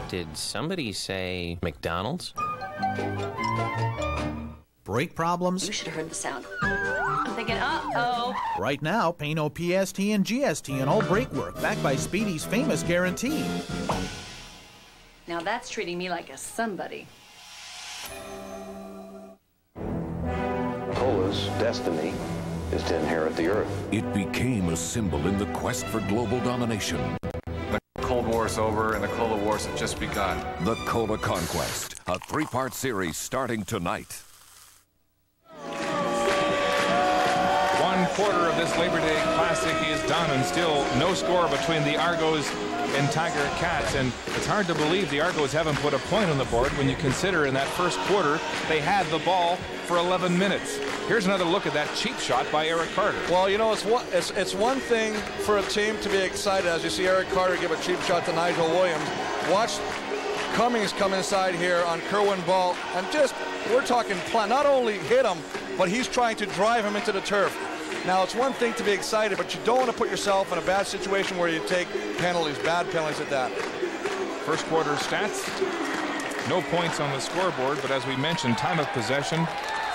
Did somebody say McDonald's? Brake problems? You should have heard the sound. I'm thinking, uh-oh. Right now, Pano PST and GST and all brake work, backed by Speedy's famous guarantee. Now that's treating me like a somebody. Cola's destiny is to inherit the earth. It became a symbol in the quest for global domination. The Cold War's over and the Cola Wars have just begun. The Cola Conquest, a 3-part series starting tonight. 1 quarter of this Labor Day Classic is done, and still no score between the Argos and Tiger Cats. And it's hard to believe the Argos haven't put a point on the board when you consider in that first quarter they had the ball for 11 minutes. Here's another look at that cheap shot by Eric Carter. Well, you know, it's one thing for a team to be excited as you see Eric Carter give a cheap shot to Nigel Williams. Watch Cummings come inside here on Kerwin Ball and just, we're talking, not only hit him, but he's trying to drive him into the turf. Now, it's one thing to be excited, but you don't want to put yourself in a bad situation where you take penalties, bad penalties at that. First quarter stats, no points on the scoreboard, but as we mentioned, time of possession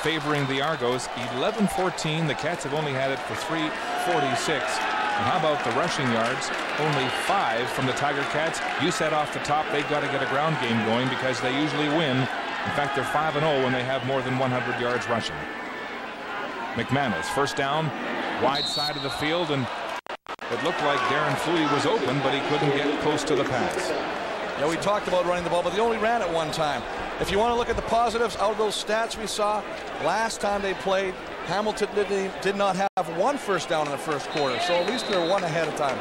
favoring the Argos, 11-14. The Cats have only had it for 3:46. And how about the rushing yards? Only 5 from the Tiger Cats. You said off the top they've got to get a ground game going because they usually win. In fact, they're 5-0 when they have more than 100 yards rushing. McManus, first down, wide side of the field, and it looked like Darren Flutie was open, but he couldn't get close to the pass. Yeah, we talked about running the ball, but they only ran it one time. If you want to look at the positives out of those stats we saw, last time they played, Hamilton did not have 1 first down in the first quarter, so at least they're 1 ahead of time.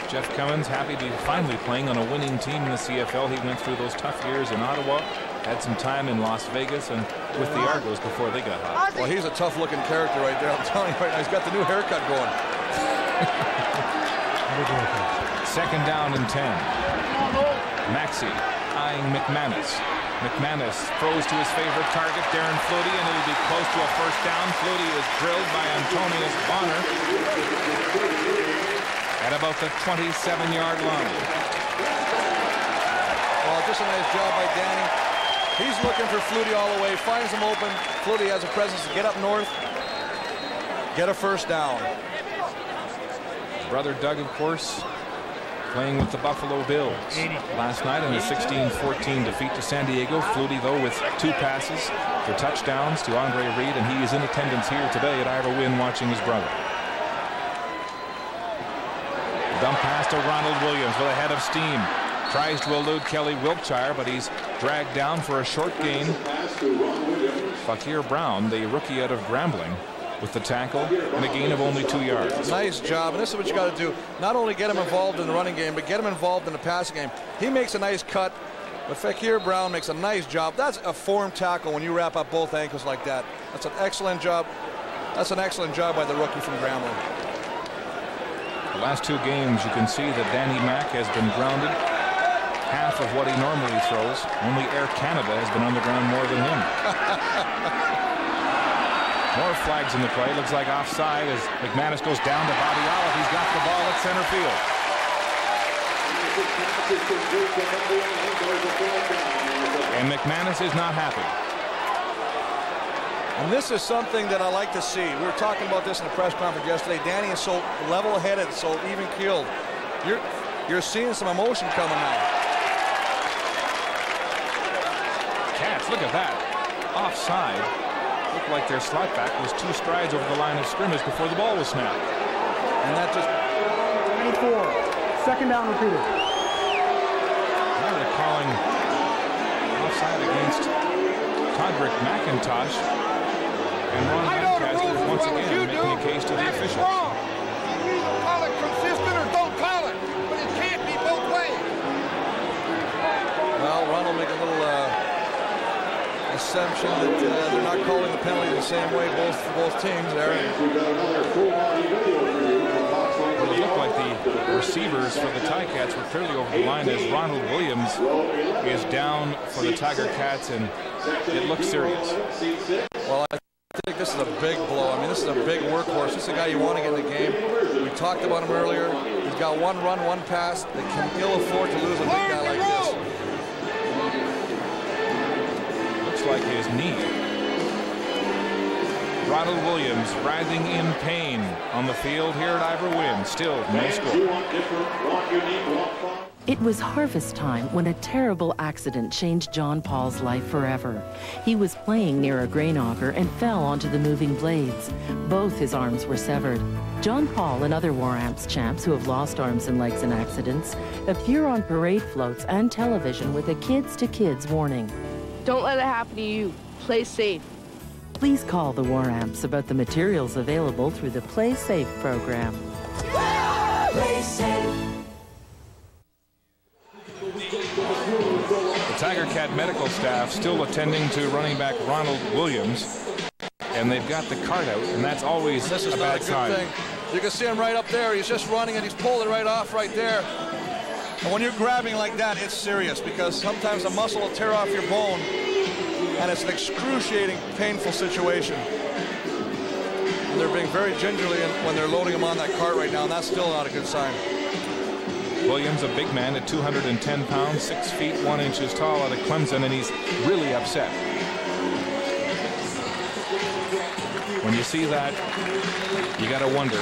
Jeff Cummins happy to be finally playing on a winning team in the CFL. He went through those tough years in Ottawa, had some time in Las Vegas and with the Argos before they got hot. Well, he's a tough-looking character right there. I'm telling you right now, he's got the new haircut going. Second down and 10. Maxey eyeing McManus. McManus throws to his favorite target, Darren Flutie, and it'll be close to a first down. Flutie is drilled by Antonius Bonner at about the 27-yard line. Well, just a nice job by Danny. He's looking for Flutie all the way, finds him open. Flutie has a presence to get up north, get a first down. Brother Doug, of course, playing with the Buffalo Bills last night in a 16-14 defeat to San Diego. Flutie, though, with 2 passes for touchdowns to Andre Reed, and he is in attendance here today at Neverwin watching his brother. Dump pass to Ronald Williams with a head of steam. Tries to elude Kelly Wiltshire, but he's dragged down for a short gain. Fakir Brown, the rookie out of Grambling, with the tackle and a gain of only 2 yards. Nice job, and this is what you got to do. Not only get him involved in the running game, but get him involved in the passing game. He makes a nice cut, but Fakir Brown makes a nice job. That's a form tackle when you wrap up both ankles like that. That's an excellent job. That's an excellent job by the rookie from Grambling. The last 2 games, you can see that Danny Mack has been grounded half of what he normally throws. Only Air Canada has been on the ground more than him. More flags in the play. Looks like offside as McManus goes down to Bobby Olive. He's got the ball at center field. And McManus is not happy. And this is something that I like to see. We were talking about this in the press conference yesterday. Danny is so level-headed, so even-keeled. You're seeing some emotion coming now. Cats, look at that. Offside. Looked like their slot back was 2 strides over the line of scrimmage before the ball was snapped. And that just... 94. Second down repeated. Now they're calling offside against Todrick McIntosh. And Ron Lancaster is once again making a case to the officials. Wrong. You either call it consistent or don't call it. But it can't be both ways. Well, Ron will make a little assumption that they're not calling the penalty the same way for both teams there. Well, it looked like the receivers for the Ticats were clearly over the line as Ronald Williams is down for the Tiger Cats, and it looks serious. Well, I think this is a big blow. I mean, this is a big workhorse. This is a guy you want to get in the game. We talked about him earlier. He's got one run, one pass. They can ill afford to lose a big guy like this. Looks like his knee. Ronald Williams writhing in pain on the field here at Neverwin. Still no score. It was harvest time when a terrible accident changed John Paul's life forever. He was playing near a grain auger and fell onto the moving blades. Both his arms were severed. John Paul and other War Amps champs who have lost arms and legs in accidents appear on parade floats and television with a kids-to-kids warning. Don't let it happen to you. Play safe. Please call the War Amps about the materials available through the Play Safe program. Play safe. The Tiger Cat medical staff still attending to running back Ronald Williams, and they've got the cart out, and that's always this is a not bad a good sign. thing. You can see him right up there. He's just running, and he's pulling it right off right there. And when you're grabbing like that, it's serious because sometimes the muscle will tear off your bone, and it's an excruciating, painful situation. And they're being very gingerly when they're loading him on that cart right now, and that's still not a good sign. Williams, a big man at 210 pounds, 6 feet 1 inches tall out of Clemson, and he's really upset. When you see that, you got to wonder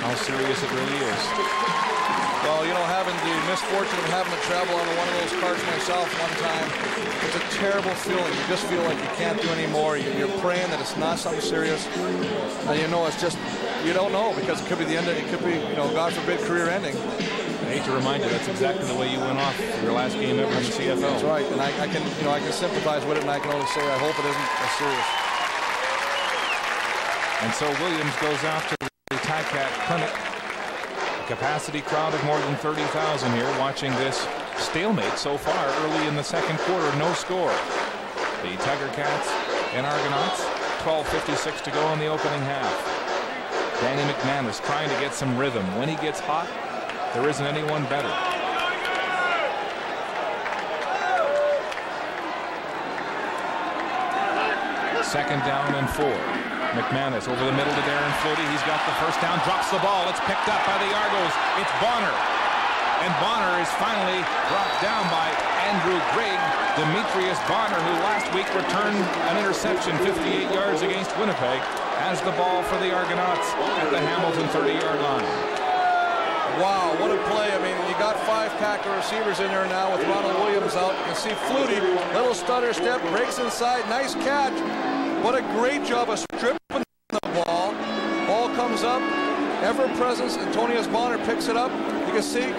how serious it really is. Well, you know, having the misfortune of having to travel on one of those carts myself one time, it's a terrible feeling. You just feel like you can't do any more. You're praying that it's not something serious. And you know, it's just, you don't know because it could be the end of it. It could be, you know, God forbid, career ending. I hate to remind you, that's exactly the way you went off your last game ever in the CFL. That's right, and I can, you know, I can sympathize with it, and I can only say I hope it isn't as serious. And so Williams goes after the Ticat Clinic. A capacity crowd of more than 30,000 here watching this stalemate so far early in the second quarter. No score. The Tiger Cats and Argonauts, 12:56 to go in the opening half. Danny McManus trying to get some rhythm. When he gets hot, there isn't anyone better. Second down and 4. McManus over the middle to Darren Flutie. He's got the first down, drops the ball. It's picked up by the Argos. It's Bonner. And Bonner is finally brought down by Andrew Grigg. Demetrius Bonner, who last week returned an interception 58 yards against Winnipeg, has the ball for the Argonauts at the Hamilton 30-yard line. Wow, what a play. I mean, you got 5 Packer receivers in there now with Ronald Williams out. You can see Flutie, little stutter step, breaks inside, nice catch. What a great job of stripping the ball. Ball comes up, ever-present, Antonius Bonner picks it up. You can see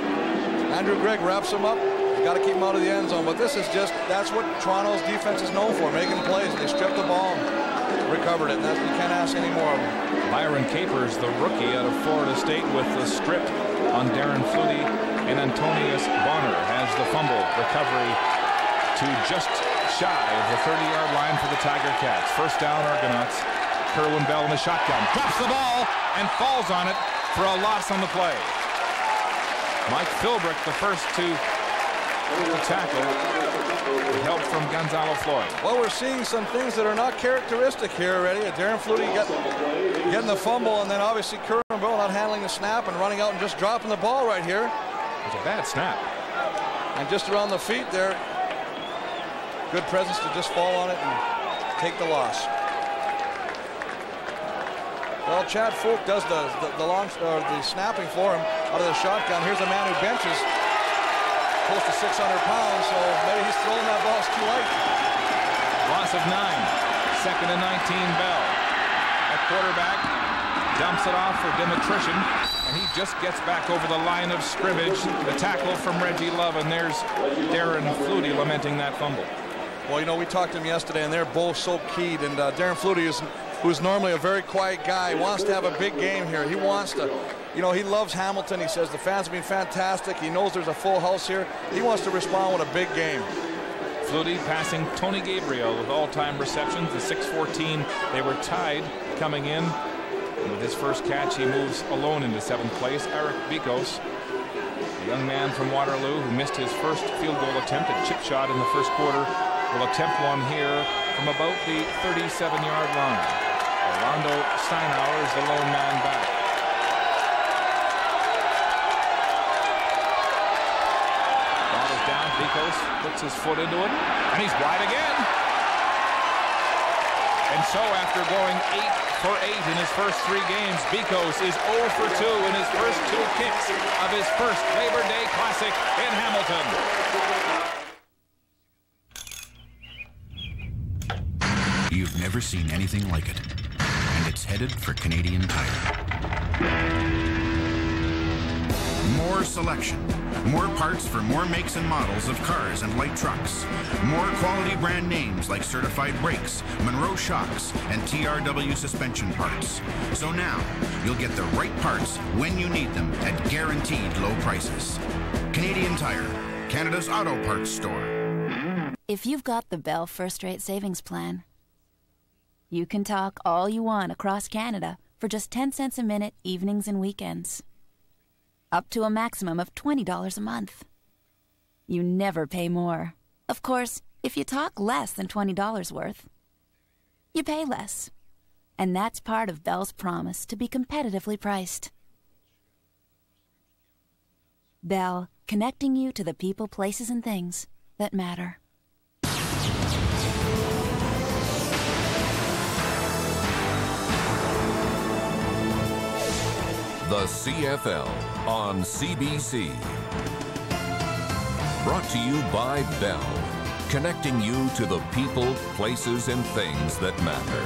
Andrew Grigg wraps him up. You got to keep him out of the end zone, but this is just, that's what Toronto's defense is known for, making plays. They stripped the ball, recovered it, and that's, you can't ask any more of them. Byron Capers, the rookie out of Florida State, with the strip on Darren Flutie, and Antonius Bonner has the fumble recovery to just shy of the 30-yard line for the Tiger Cats. First down, Argonauts. Kerwin Bell in the shotgun, drops the ball and falls on it for a loss on the play. Mike Philbrick, the first to the tackle. Help from Gonzalo Floyd. Well, we're seeing some things that are not characteristic here already. Darren Flutie getting the fumble, and then obviously Kerwin Bell not handling the snap and running out and just dropping the ball right here. It's a bad snap. And just around the feet there. Good presence to just fall on it and take the loss. Well, Chad Folk does the snapping for him out of the shotgun. Here's a man who benches close to 600 pounds, so maybe he's throwing that ball too light. Loss of 9. 2nd and 19, Bell. At quarterback, dumps it off for Dimitrition, and he just gets back over the line of scrimmage. The tackle from Reggie Love, and there's Darren Flutie lamenting that fumble. Well, you know, we talked to him yesterday, and they're both so keyed, and Darren Flutie who's normally a very quiet guy, wants to have a big game here. He wants to, you know, he loves Hamilton. He says the fans have been fantastic. He knows there's a full house here. He wants to respond with a big game. Flutie passing Tony Gabriel with all-time receptions, the 6-14. They were tied coming in. And with his first catch, he moves alone into 7th place. Eric Bikos, a young man from Waterloo who missed his first field goal attempt at chip shot in the first quarter, will attempt one here from about the 37-yard line. Orlando Steinauer is the lone man back. Ball is down. Bikos puts his foot into it, and he's wide again. And so after going 8 for 8 in his first 3 games, Bikos is 0 for 2 in his first 2 kicks of his first Labor Day Classic in Hamilton. You've never seen anything like it, and it's headed for Canadian Tire. More selection, more parts for more makes and models of cars and light trucks, more quality brand names like Certified Brakes, Monroe Shocks, and TRW suspension parts. So now, you'll get the right parts when you need them at guaranteed low prices. Canadian Tire, Canada's auto parts store. If you've got the Bell First Rate Savings Plan, you can talk all you want across Canada for just 10 cents a minute evenings and weekends. Up to a maximum of $20 a month. You never pay more. Of course, if you talk less than $20 worth, you pay less. And that's part of Bell's promise to be competitively priced. Bell, connecting you to the people, places, and things that matter. The CFL on CBC. Brought to you by Bell, connecting you to the people, places, and things that matter.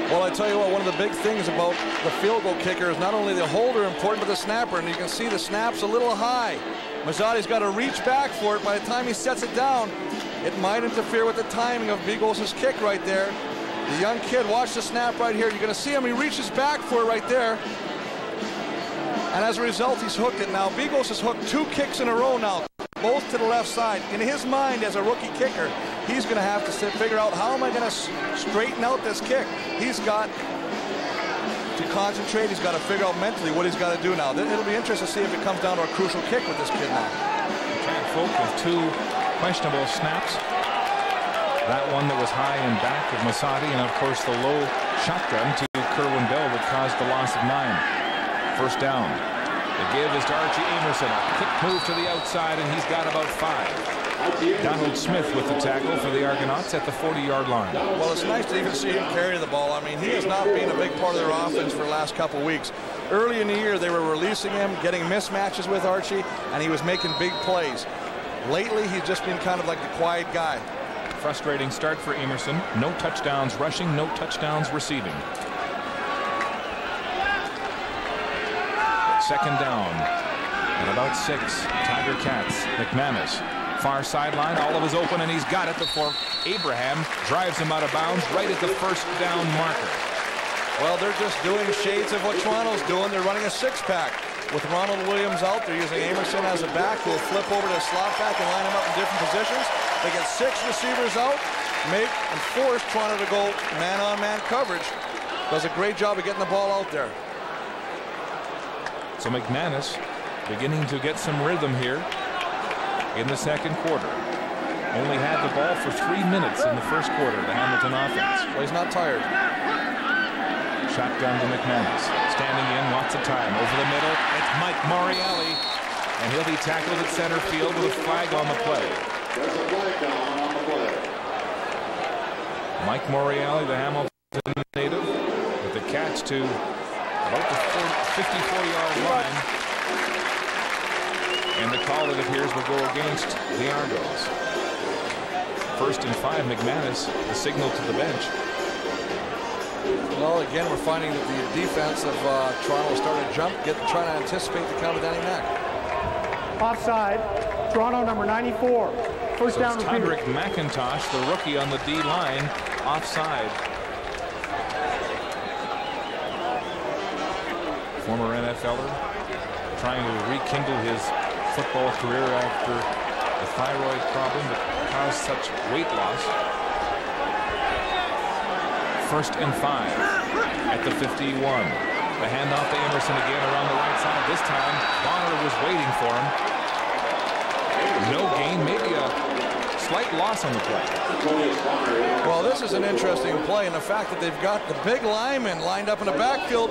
Well, I tell you what, one of the big things about the field goal kicker is not only the holder important, but the snapper, and you can see the snap's a little high. Mazzotti's got to reach back for it. By the time he sets it down, it might interfere with the timing of Bigos' kick right there. The young kid, watch the snap right here. You're going to see him. He reaches back for it right there. And as a result, he's hooked it now. Bigos has hooked 2 kicks in a row now, both to the left side. In his mind, as a rookie kicker, he's going to have to figure out, how am I going to straighten out this kick? He's got to concentrate. He's got to figure out mentally what he's got to do now. It'll be interesting to see if it comes down to a crucial kick with this kid now. Chad Folk with 2 questionable snaps. That one that was high and back of Masadi, and of course the low shotgun to Kerwin Bell would cause the loss of 9. First down. The give is to Archie Amerson. A quick move to the outside, and he's got about 5. Donald Smith with the tackle for the Argonauts at the 40-yard line. Well, it's nice to even see him carry the ball. I mean, he has not been a big part of their offense for the last couple weeks. Early in the year, they were releasing him, getting mismatches with Archie, and he was making big plays. Lately, he's just been kind of like the quiet guy. Frustrating start for Emerson. No touchdowns rushing, no touchdowns receiving. Second down at about 6. Tiger Cats. McManus. Far sideline. Olive is open, and he's got it before Abraham drives him out of bounds right at the first down marker. Well, they're just doing shades of what Toronto's doing. They're running a 6-pack. With Ronald Williams out, they're using Emerson as a back, who will flip over to a slot back and line him up in different positions. They get 6 receivers out, make and force Toronto to go man-on-man coverage. Does a great job of getting the ball out there. So McManus beginning to get some rhythm here in the second quarter. Only had the ball for 3 minutes in the first quarter, the Hamilton offense. Well, he's not tired. Shotgun to McManus. Standing in, lots of time. Over the middle, it's Mike Morreale. And he'll be tackled at center field with a flag on the play. There's a flag down on the play. Mike Morreale, the Hamilton native, with the catch to about the 54-yard line. And the call, it appears, will go against the Argos. 1st and 5, McManus, the signal to the bench. Well, again, we're finding that the defense of Toronto is starting to jump, trying to anticipate the count of Danny Mac. Offside, Toronto number 94. First So down it's repeated. Todrick McIntosh, the rookie on the D line, offside. Former NFLer trying to rekindle his football career after the thyroid problem that caused such weight loss. 1st and 5 at the 51. The handoff to Emerson again around the right side. This time, Bonner was waiting for him. No gain, maybe a slight loss on the play. Well, this is an interesting play, and the fact that they've got the big lineman lined up in the backfield.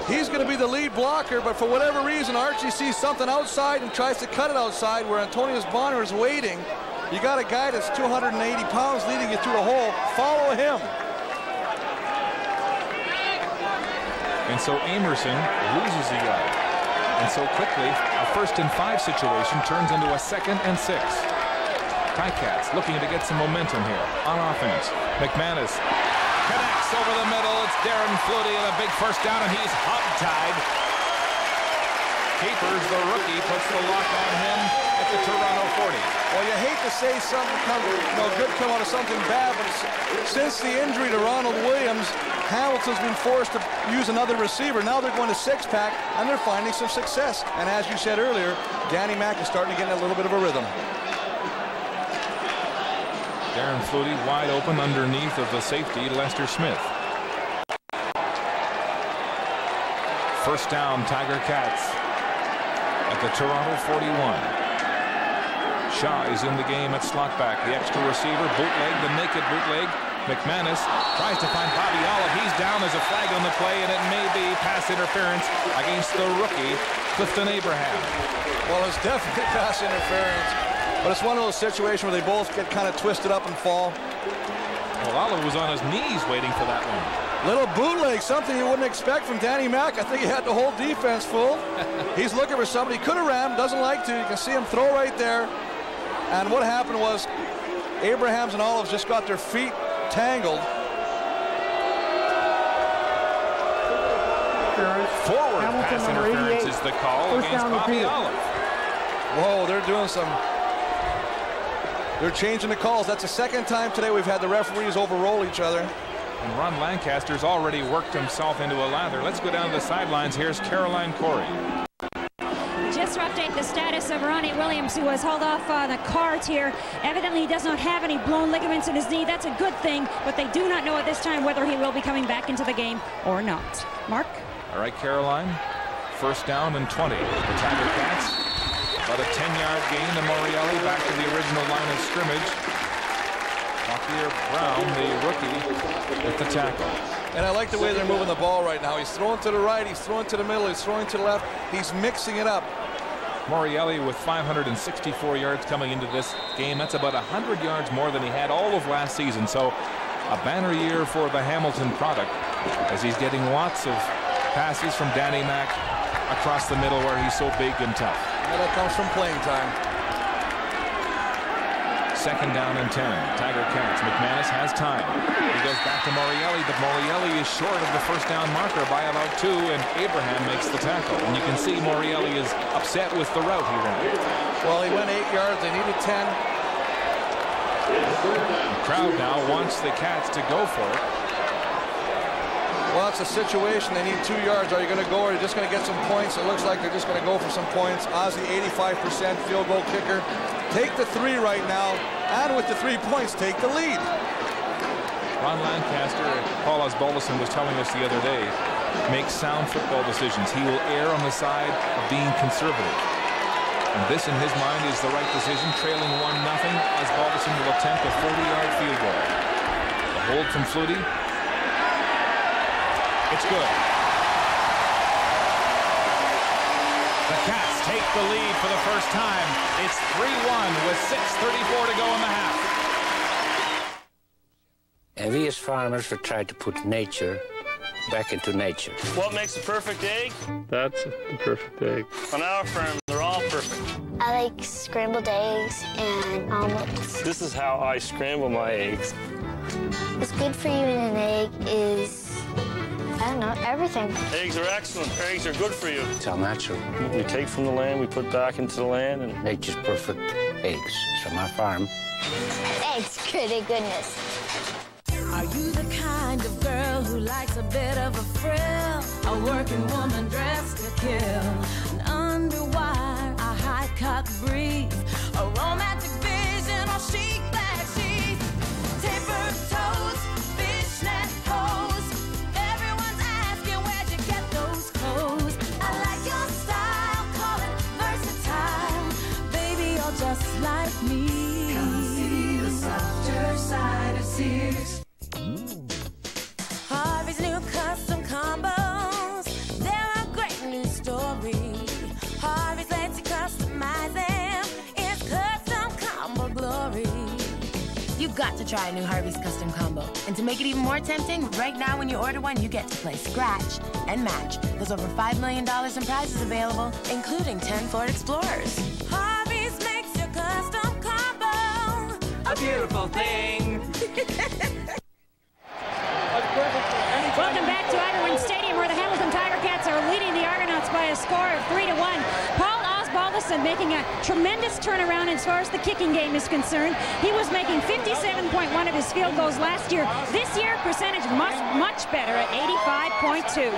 He's going to be the lead blocker, but for whatever reason, Archie sees something outside and tries to cut it outside where Antonius Bonner is waiting. You got a guy that's 280 pounds leading you through the hole. Follow him. And so Emerson loses a yard. And so quickly, a 1st and 5 situation turns into a 2nd and 6. Ticats looking to get some momentum here on offense. McManus connects over the middle. It's Darren Flutie and a big first down, and he's hog-tied. Capers, the rookie, puts the lock on him at the Toronto 40. Well, you hate to say something good come out of something bad, but since the injury to Ronald Williams, Hamilton's been forced to use another receiver. Now they're going to 6-pack, and they're finding some success. And as you said earlier, Danny Mac is starting to get in a little bit of a rhythm. Darren Flutie wide open underneath of the safety, Lester Smith. First down, Tiger Cats at the Toronto 41. Shaw is in the game at slot back. The extra receiver, bootleg, the naked bootleg. McManus tries to find Bobby Olive. He's down. There's a flag on the play, and it may be pass interference against the rookie, Clifton Abraham. Well, it's definitely pass interference, but it's one of those situations where they both get kind of twisted up and fall. Well, Olive was on his knees waiting for that one. Little bootleg, something you wouldn't expect from Danny Mac. I think he had the whole defense full. He's looking for somebody. Could have rammed, doesn't like to. You can see him throw right there. And what happened was Abrahams and Olives just got their feet tangled. Forward Hamilton, pass number interference 88. is the call First against down Bobby repeated. Olive. Whoa, they're doing some. They're changing the calls. That's the second time today we've had the referees overroll each other. And Ron Lancaster's already worked himself into a lather. Let's go down to the sidelines. Here's Caroline Corey. Just to update the status of Ronnie Williams, who was hauled off the cards here. Evidently, he does not have any blown ligaments in his knee. That's a good thing, but they do not know at this time whether he will be coming back into the game or not. Mark? All right, Caroline. First down and 20. The Tiger Cats. About a 10-yard gain to Morreale back to the original line of scrimmage. Javier Brown, the rookie, with the tackle. And I like the way they're moving the ball right now. He's throwing to the right, he's throwing to the middle, he's throwing to the left. He's mixing it up. Morreale with 564 yards coming into this game. That's about 100 yards more than he had all of last season. So a banner year for the Hamilton product as he's getting lots of passes from Danny Mac across the middle where he's so big and tough. And that comes from playing time. Second down and 10. Tiger Cats. McManus has time. He goes back to Morreale, but Morreale is short of the first down marker by about 2, and Abraham makes the tackle. And you can see Morreale is upset with the route he ran. Well, he went 8 yards. They needed 10. The crowd now wants the Cats to go for it. Well, it's a situation. They need 2 yards. Are you going to go, or are you just going to get some points? It looks like they're just going to go for some points. Ozzy, 85% field goal kicker. Take the 3 right now, and with the 3 points, take the lead. Ron Lancaster, Paul Osbaldiston was telling us the other day, make sound football decisions. He will err on the side of being conservative. And this, in his mind, is the right decision. Trailing 1-0, Osbaldiston will attempt a 40-yard field goal. The hold from Flutie. It's good. The Cats take the lead for the first time. It's 3-1 with 6:34 to go in the half. And we as farmers would try to put nature back into nature. What makes a perfect egg? That's the perfect egg. On our farm, they're all perfect. I like scrambled eggs and omelets. This is how I scramble my eggs. What's good for you in an egg is, I don't know, everything. Eggs are excellent. Eggs are good for you. It's all natural. We take from the land, we put back into the land, and nature's perfect eggs. It's from our farm. Eggs, good goodness. Are you the kind of girl who likes a bit of a frill? A working woman dressed to kill? An underwire, a high-cut brief, a romantic vision, or chic black sheets? Tapered toes, fishnet hose. Everyone's asking where'd you get those clothes. I like your style, call it versatile. Baby, you're just like me. Come see the softer side of Sears. Harvey's new custom combos, they're a great new story. Harvey's lets you customize them, it's custom combo glory. You got to try a new Harvey's custom combo. And to make it even more tempting, right now when you order one, you get to play scratch and match. There's over $5 million in prizes available, including 10 Ford Explorers. Harvey's makes your custom combo a beautiful thing. Welcome back to Neverwin Stadium, where the Hamilton Tiger Cats are leading the Argonauts by a score of 3-1. Paul Osbaldiston making a tremendous turnaround as far as the kicking game is concerned. He was making 57.1 of his field goals last year. This year, percentage much better at 85.2.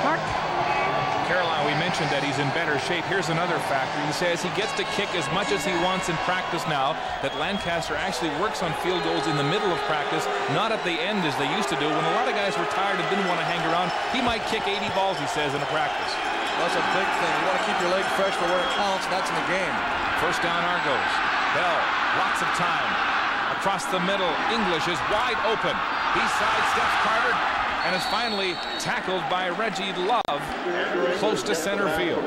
Mark? Caroline, we mentioned that he's in better shape. Here's another factor. He says he gets to kick as much as he wants in practice now, that Lancaster actually works on field goals in the middle of practice, not at the end as they used to do. When a lot of guys were tired and didn't want to hang around, he might kick 80 balls, he says, in a practice. That's a big thing. You want to keep your leg fresh for where it counts, and that's in the game. First down, Argos. Bell, lots of time. Across the middle, English is wide open. He sidesteps Carter and is finally tackled by Reggie Love close to center field.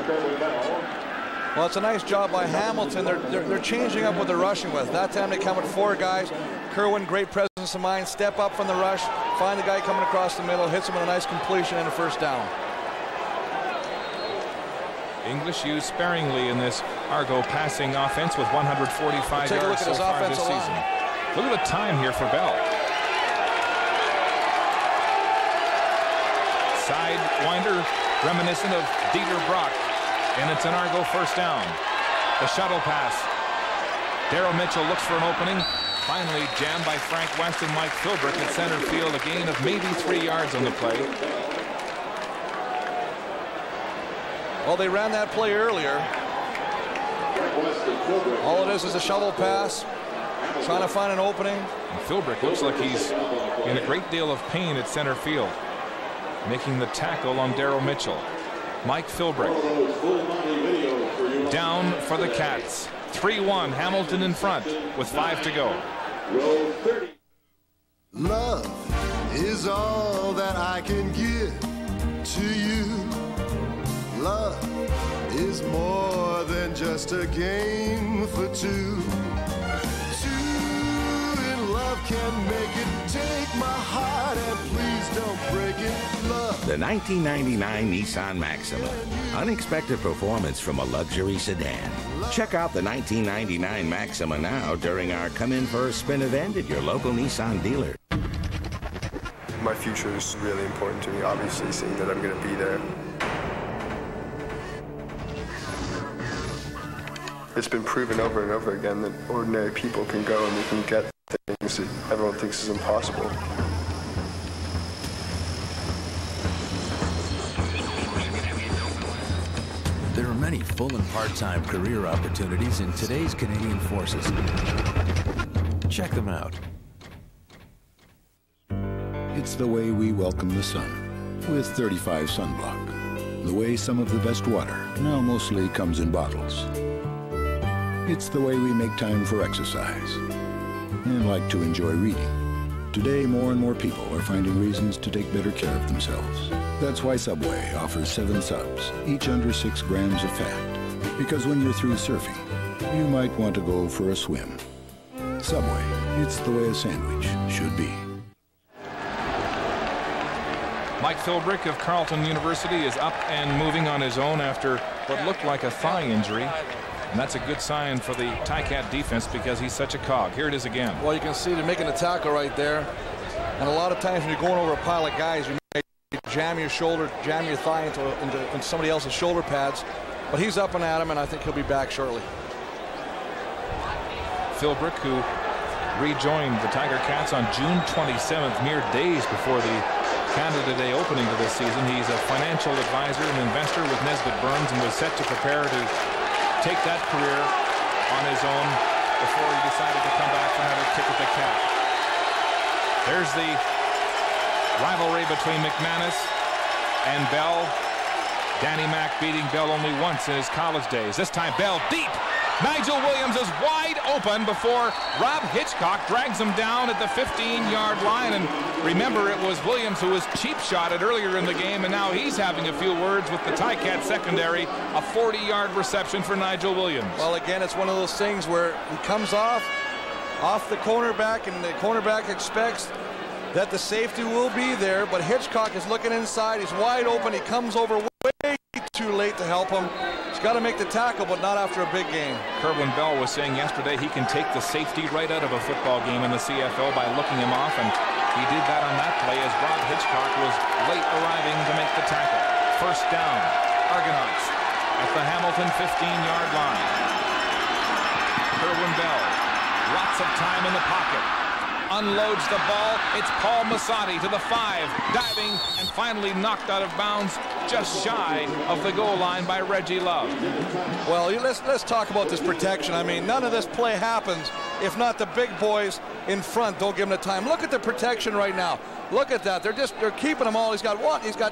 Well, it's a nice job by Hamilton. They're changing up what they're rushing with. That time they come with 4 guys. Kerwin, great presence of mind, step up from the rush, find the guy coming across the middle, hits him with a nice completion and a first down. English used sparingly in this Argo passing offense with 145 yards so far this season. Look at the time here for Bell. Sidewinder reminiscent of Dieter Brock, and it's an Argo first down. The shuttle pass. Darryl Mitchell looks for an opening. Finally jammed by Frank West and Mike Philbrick at center field. A gain of maybe 3 yards on the play. Well, they ran that play earlier. All it is a shovel pass, trying to find an opening. And Philbrick looks like he's in a great deal of pain at center field, making the tackle on Darryl Mitchell. Mike Philbrick down for the Cats. 3-1, Hamilton in front with 5 to go. Love is all that I can give to you. Love is more than just a game for 2. 2 in love can make it. Take my heart and please don't break it. Love. The 1999 Nissan Maxima. Unexpected performance from a luxury sedan. Check out the 1999 Maxima now during our Come In For a Spin event at your local Nissan dealer. My future is really important to me, obviously, seeing that I'm going to be there. It's been proven over and over again that ordinary people can go and they can get things that everyone thinks is impossible. There are many full and part-time career opportunities in today's Canadian Forces. Check them out. It's the way we welcome the sun. with 35 sunblock. The way some of the best water now mostly comes in bottles. It's the way we make time for exercise and like to enjoy reading. Today, more and more people are finding reasons to take better care of themselves. That's why Subway offers 7 subs, each under 6 grams of fat. Because when you're through surfing, you might want to go for a swim. Subway, it's the way a sandwich should be. Mike Philbrick of Carleton University is up and moving on his own after what looked like a thigh injury. And that's a good sign for the Ticat defense because he's such a cog. Here it is again. Well, you can see they're making a tackle right there. And a lot of times when you're going over a pile of guys, you may jam your shoulder, jam your thigh into somebody else's shoulder pads. But he's up and at him, and I think he'll be back shortly. Philbrick, who rejoined the Tiger Cats on June 27th, mere days before the Canada Day opening to this season. He's a financial advisor and investor with Nesbitt Burns and was set to prepare to take that career on his own before he decided to come back for another kick at the cap. There's the rivalry between McManus and Bell. Danny Mac beating Bell only once in his college days. This time Bell deep. Nigel Williams is wide open before Rob Hitchcock drags him down at the 15-yard line. And remember, it was Williams who was cheap-shotted earlier in the game, and now he's having a few words with the Ticat secondary. A 40-yard reception for Nigel Williams. Well, again, it's one of those things where he comes off the cornerback, and the cornerback expects that the safety will be there, but Hitchcock is looking inside. He's wide open. He comes over way too late to help him. He's got to make the tackle, but not after a big game. Kerwin Bell was saying yesterday he can take the safety right out of a football game in the CFL by looking him off, and he did that on that play as Rob Hitchcock was late arriving to make the tackle. First down, Argonauts at the Hamilton 15-yard line. Kerwin Bell, lots of time in the pocket. Unloads the ball. It's Paul Massotti to the 5, diving and finally knocked out of bounds just shy of the goal line by Reggie Love. Well, let's talk about this protection. I mean, none of this play happens if not the big boys in front don't give him the time. Look at the protection right now. Look at that. They're keeping him all. He's got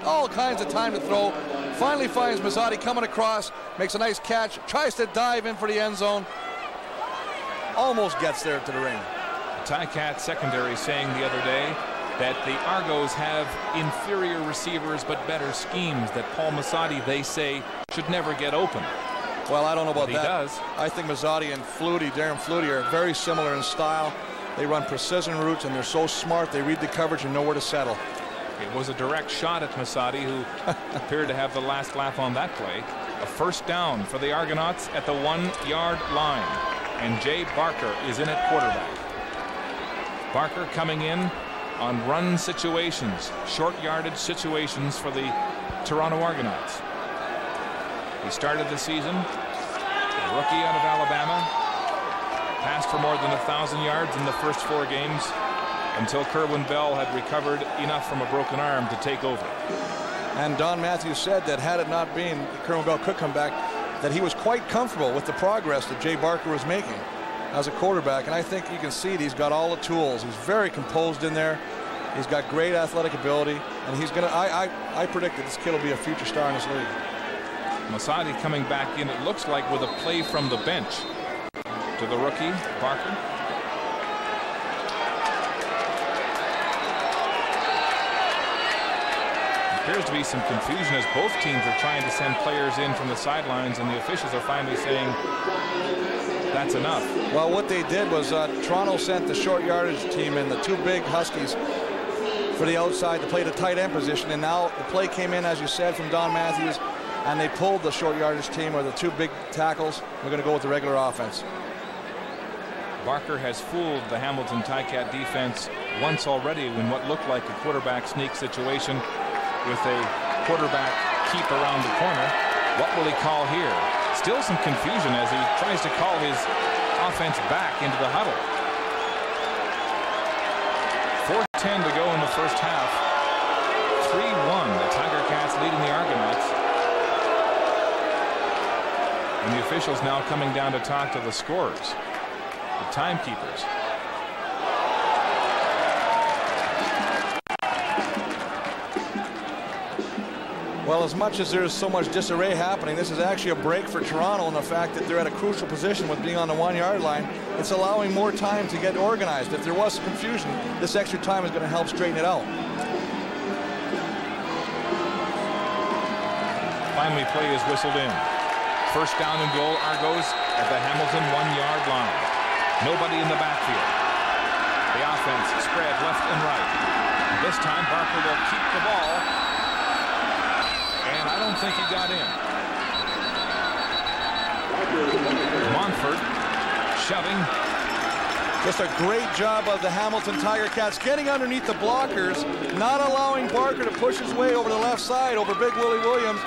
all kinds of time to throw. Finally finds Massotti coming across, makes a nice catch, tries to dive in for the end zone. Almost gets there to the ring. Ticat secondary saying the other day that the Argos have inferior receivers but better schemes, that Paul Massotti, they say, should never get open. Well, I don't know about but that. He does. I think Massotti and Darren Flutie are very similar in style. They run precision routes and they're so smart. They read the coverage and know where to settle. It was a direct shot at Massotti, who appeared to have the last laugh on that play. A first down for the Argonauts at the 1-yard line. And Jay Barker is in at quarterback. Barker coming in on run situations, short yardage situations for the Toronto Argonauts. He started the season, a rookie out of Alabama, passed for more than 1,000 yards in the first 4 games until Kerwin Bell had recovered enough from a broken arm to take over. And Don Matthews said that had it not been that Kerwin Bell could come back, that he was quite comfortable with the progress that Jay Barker was making as a quarterback, and I think you can see it. He's got all the tools. He's very composed in there. He's got great athletic ability, and he's gonna. I predict that this kid will be a future star in this league. Massotti coming back in, it looks like, with a play from the bench to the rookie Barker. Appears to be some confusion as both teams are trying to send players in from the sidelines, and the officials are finally saying that's enough. Well, what they did was Toronto sent the short yardage team and the 2 big Huskies for the outside to play the tight end position, and now the play came in, as you said, from Don Matthews, and they pulled the short yardage team, or the 2 big tackles. We're going to go with the regular offense. Barker has fooled the Hamilton Ticat defense once already in what looked like a quarterback sneak situation with a quarterback keep around the corner. What will he call here? Still some confusion as he tries to call his offense back into the huddle. 4:10 to go in the first half. 3-1, the Tiger Cats leading the Argonauts. And the officials now coming down to talk to the scorers, the timekeepers. Well, as much as there's so much disarray happening, this is actually a break for Toronto, and the fact that they're at a crucial position with being on the 1-yard line, it's allowing more time to get organized. If there was confusion, this extra time is going to help straighten it out. Finally, play is whistled in. First down and goal, Argos at the Hamilton 1-yard line. Nobody in the backfield. The offense spread left and right. This time, Barker will keep the ball. And I don't think he got in. Montfort shoving. Just a great job of the Hamilton Tiger Cats getting underneath the blockers, not allowing Barker to push his way over the left side over Big Willie Williams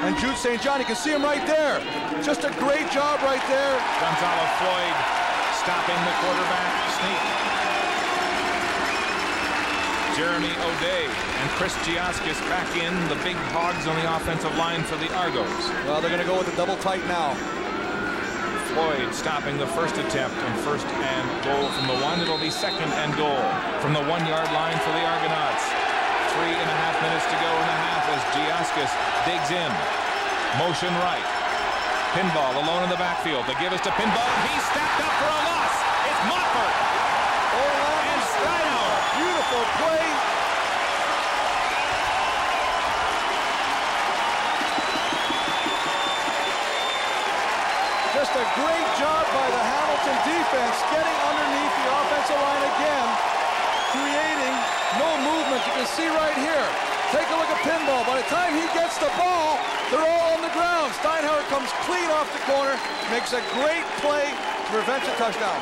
and Jude St. John. You can see him right there. Just a great job right there. Gonzalo Floyd stopping the quarterback sneak. Jeremy O'Day and Chris Giaskis back in, the big hogs on the offensive line for the Argos. Well, they're going to go with the double tight now. Floyd stopping the first attempt and first and goal from the 1. It'll be second and goal from the 1-yard line for the Argonauts. 3.5 minutes to go in the half as Giaskis digs in. Motion right. Pinball alone in the backfield. They give us to Pinball. He's stacked up for a loss. It's Montfort. And Steinauer. Beautiful play. Just a great job by the Hamilton defense getting underneath the offensive line again, creating no movement. You can see right here. Take a look at Pinball. By the time he gets the ball, they're all on the ground. Steinauer comes clean off the corner, makes a great play to prevent a touchdown.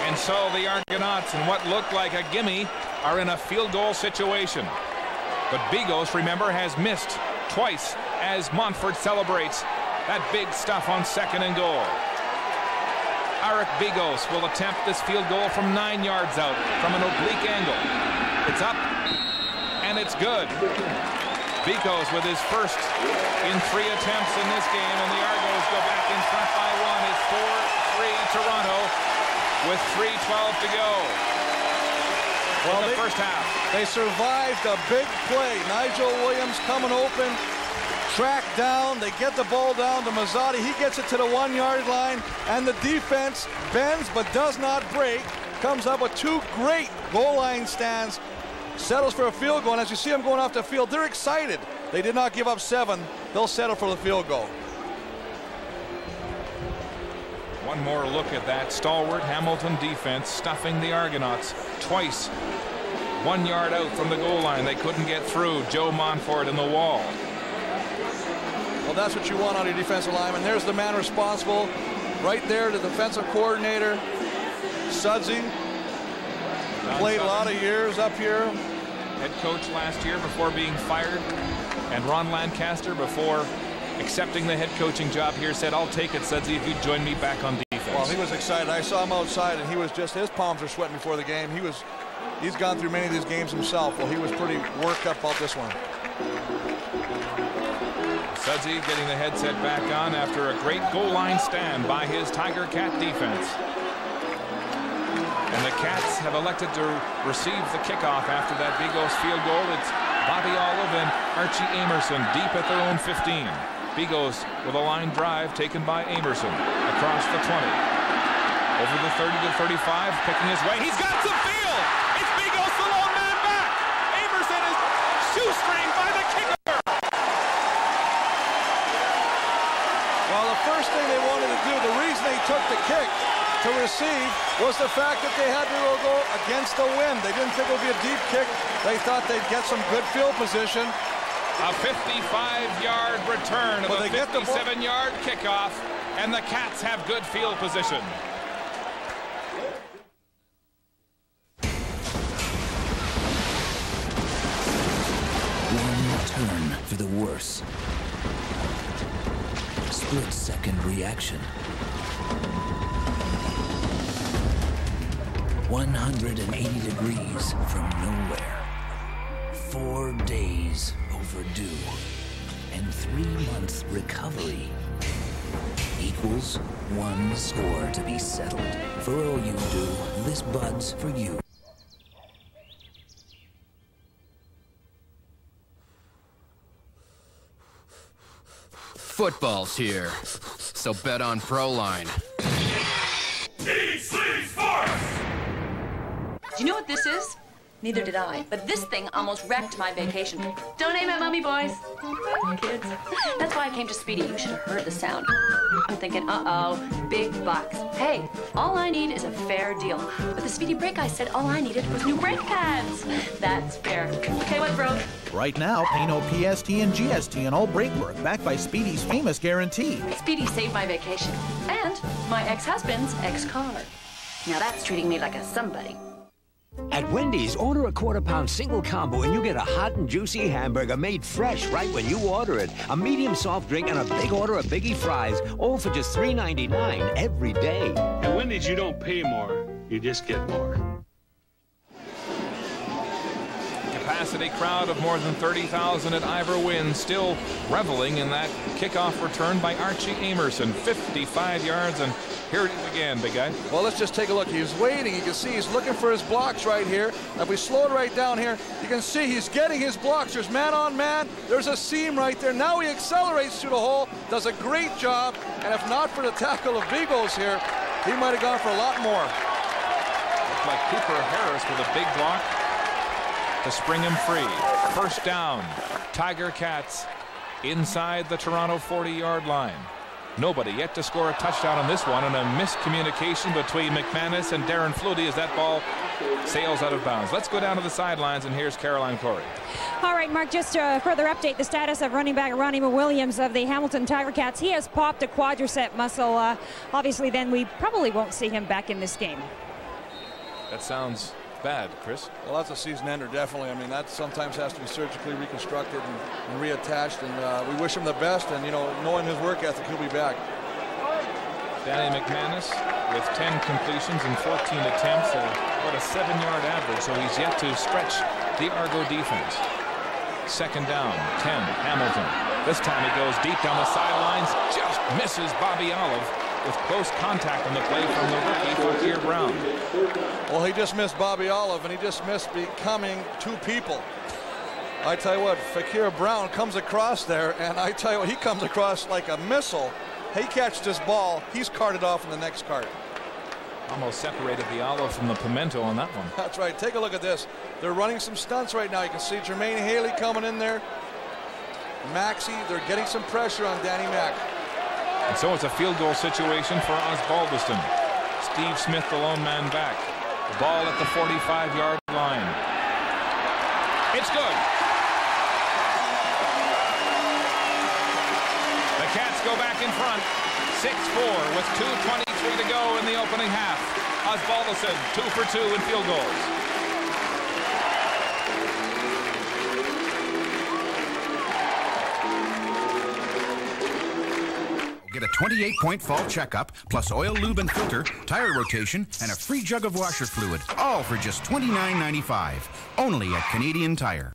And so the Argonauts, in what looked like a gimme, are in a field goal situation. But Bigos, remember, has missed twice as Montfort celebrates that big stuff on second and goal. Eric Bigos will attempt this field goal from 9 yards out from an oblique angle. It's up, and it's good. Bigos with his first in 3 attempts in this game, and the Argos go back in front by 1. It's 4-3 Toronto with 3:12 to go in the first half. They survived a big play. Nigel Williams coming open. Track down, they get the ball down to Mazzotti. He gets it to the 1-yard line, and the defense bends but does not break. Comes up with 2 great goal line stands, settles for a field goal, and as you see them going off the field, they're excited. They did not give up 7. They'll settle for the field goal. One more look at that stalwart Hamilton defense stuffing the Argonauts twice. 1 yard out from the goal line. They couldn't get through. Joe Montfort in the wall. Well, that's what you want on your defensive lineman. There's the man responsible. Right there, the defensive coordinator, Sudsy. Played a lot of years up here. Head coach last year before being fired. And Ron Lancaster, before accepting the head coaching job here, said, "I'll take it, Sudsy, if you join me back on defense." Well, he was excited. I saw him outside, and he was just, his palms are sweating before the game. He's gone through many of these games himself. Well, he was pretty worked up about this one. Sudsy getting the headset back on after a great goal line stand by his Tiger Cat defense. And the Cats have elected to receive the kickoff after that Bigos field goal. It's Bobby Olive and Archie Amerson deep at their own 15. Bigos with a line drive taken by Amerson across the 20. Over the 30 to 35, picking his way. He's got some field! It's Bigos, the lone man back! Amerson is shoestringed by the kicker! Well, the first thing they wanted to do, the reason they took the kick to receive was the fact that they had to go against the wind. They didn't think it would be a deep kick. They thought they'd get some good field position. A 55-yard return of a 57-yard kickoff, and the Cats have good field position. One turn for the worse. Split-second reaction. 180 degrees from nowhere. 4 days overdue. And 3 months recovery equals 1 score to be settled. For all you do, this Bud's for you. Football's here, so bet on Proline. Do you know what this is? Neither did I, but this thing almost wrecked my vacation. Don't aim at Mummy, boys. Kids. That's why I came to Speedy. You should have heard the sound. I'm thinking, uh-oh, big bucks. Hey, all I need is a fair deal. But the Speedy brake guy said all I needed was new brake pads. That's fair. Okay, what broke? Right now, pay no PST and GST on all brake work, backed by Speedy's famous guarantee. Speedy saved my vacation and my ex-husband's ex-car. Now that's treating me like a somebody. At Wendy's, order a quarter-pound single combo and you get a hot and juicy hamburger made fresh right when you order it. A medium soft drink and a big order of Biggie fries, all for just $3.99 every day. At Wendy's, you don't pay more, you just get more. Capacity crowd of more than 30,000 at Neverwin, still reveling in that kickoff return by Archie Amerson. 55 yards, and here it is again, big guy. Well, let's just take a look. He's waiting. You can see he's looking for his blocks right here. If we slow it right down here, you can see he's getting his blocks. There's man on man. There's a seam right there. Now he accelerates through the hole, does a great job, and if not for the tackle of Vigos here, he might have gone for a lot more. Looked like Cooper Harris with a big block to spring him free. First down, Tiger Cats inside the Toronto 40-yard line. Nobody yet to score a touchdown on this one, and a miscommunication between McManus and Darren Flutie as that ball sails out of bounds. Let's go down to the sidelines, and here's Caroline Corey. All right, Mark, just to further update the status of running back Ronnie Williams of the Hamilton Tiger Cats. He has popped a quadricep muscle. Obviously, then we probably won't see him back in this game. That sounds bad, Chris. Well, that's a season ender, definitely. I mean, that sometimes has to be surgically reconstructed and reattached, and we wish him the best, and, you know, knowing his work ethic, he'll be back. Danny McManus with 10 completions and 14 attempts, about a 7-yard average, so he's yet to stretch the Argo defense. Second down, 10, Hamilton. This time he goes deep down the sidelines, just misses Bobby Olive with close contact on the play from the rookie, Fakir Brown. Well, he just missed Bobby Olive, and he just missed becoming two people. I tell you what, Fakir Brown comes across there, and I tell you what, he comes across like a missile. He catches this ball, he's carted off in the next cart. Almost separated the olive from the pimento on that one. That's right. Take a look at this. They're running some stunts right now. You can see Jermaine Haley coming in there. Maxey, they're getting some pressure on Danny Mack. And so it's a field goal situation for Osbaldiston. Steve Smith, the lone man back. The ball at the 45-yard line. It's good. The Cats go back in front. 6-4 with 2:23 to go in the opening half. Osbaldiston 2 for 2 in field goals. Get a 28-point fall checkup, plus oil, lube, and filter, tire rotation, and a free jug of washer fluid, all for just $29.95. Only at Canadian Tire.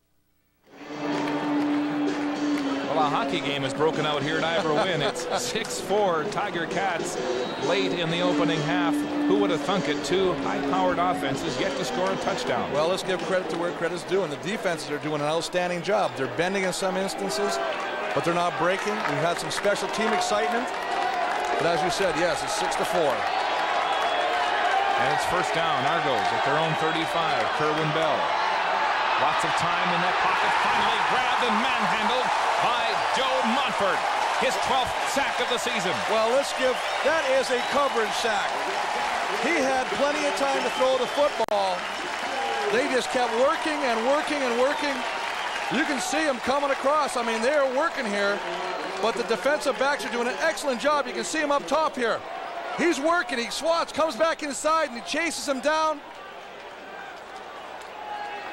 Well, a hockey game has broken out here at Neverwin. It's 6-4 Tiger Cats late in the opening half. Who would have thunk it? Two high-powered offenses yet to score a touchdown. Well, let's give credit to where credit's due, and the defenses are doing an outstanding job. They're bending in some instances, but they're not breaking. We've had some special team excitement. But as you said, yes, it's 6-4. And it's first down. Argos at their own 35. Kerwin Bell. Lots of time in that pocket. Finally grabbed and manhandled by Joe Montford. His 12th sack of the season. Well, that is a coverage sack. He had plenty of time to throw the football. They just kept working and working and working. You can see them coming across. I mean, they're working here, but the defensive backs are doing an excellent job. You can see him up top here. He's working, he swats, comes back inside, and he chases him down.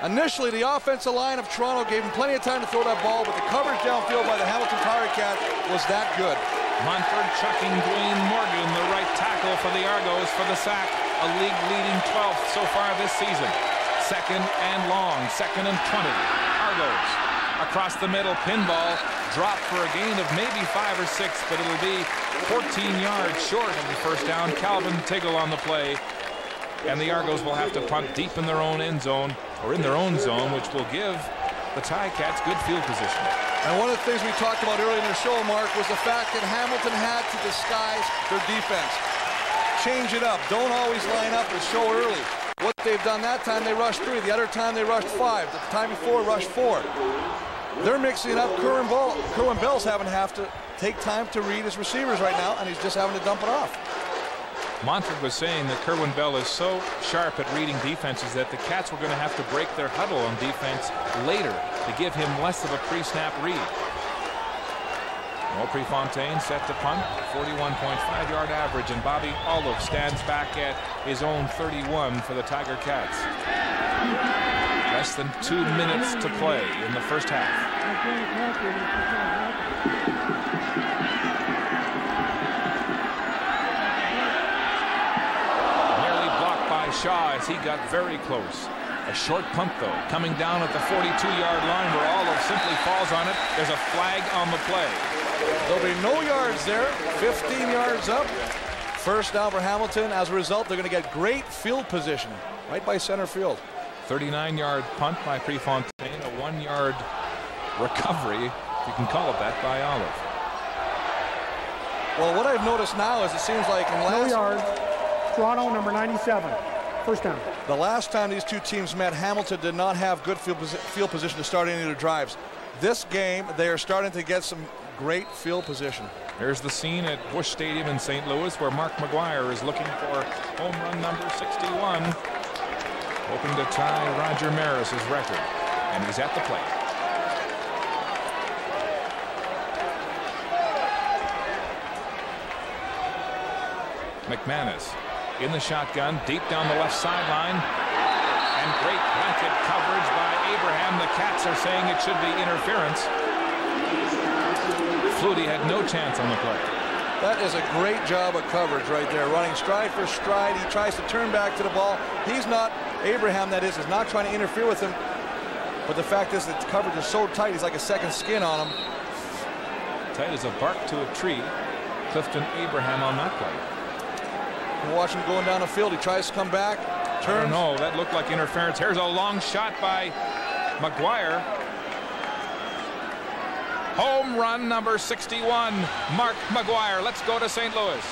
Initially, the offensive line of Toronto gave him plenty of time to throw that ball, but the coverage downfield by the Hamilton Tiger Cats was that good. Montford chucking Dwayne Morgan, the right tackle for the Argos, for the sack. A league-leading 12th so far this season. Second and long, 2nd and 20. Argos across the middle, pinball, drop for a gain of maybe 5 or 6, but it'll be 14 yards short of the first down. Calvin Tiggle on the play, and the Argos will have to punt deep in their own end zone, or in their own zone, which will give the Ticats good field position. And one of the things we talked about earlier in the show, Mark, was the fact that Hamilton had to disguise their defense. Change it up. Don't always line up and show early. What they've done that time, they rushed 3. The other time, they rushed 5. The time before, rushed 4. They're mixing it up. Kerwin Bell's having to have to take time to read his receivers right now, and he's just having to dump it off. Montford was saying that Kerwin Bell is so sharp at reading defenses that the Cats were going to have to break their huddle on defense later to give him less of a pre-snap read. Prefontaine set to punt, 41.5-yard average, and Bobby Olive stands back at his own 31 for the Tiger Cats. Less than 2 minutes to play in the first half. Nearly blocked by Shaw as he got very close. A short punt, though, coming down at the 42-yard line where Olive simply falls on it. There's a flag on the play. There'll be no yards there. 15 yards up. First down for Hamilton. As a result, they're going to get great field position right by center field. 39-yard punt by Prefontaine. A 1-yard recovery, if you can call it that, by Olive. Well, what I've noticed now is it seems like in last... No yards. Toronto, number 97. First down. The last time these two teams met, Hamilton did not have good field position to start any of their drives. This game, they are starting to get some great field position. There's the scene at Busch Stadium in St. Louis where Mark McGuire is looking for home run number 61, hoping to tie Roger Maris's record, and he's at the plate. McManus in the shotgun, deep down the left sideline, and great blanket coverage by Abraham. The Cats are saying it should be interference. Flutie had no chance on the play. That is a great job of coverage right there, running stride for stride. He tries to turn back to the ball. He's not, Abraham that is not trying to interfere with him. But the fact is that the coverage is so tight, he's like a second skin on him. Tight as a bark to a tree. Clifton Abraham on that play. You watch him going down the field. He tries to come back, turns. No, that looked like interference. Here's a long shot by McGuire. Home run number 61, Mark McGuire. Let's go to St. Louis.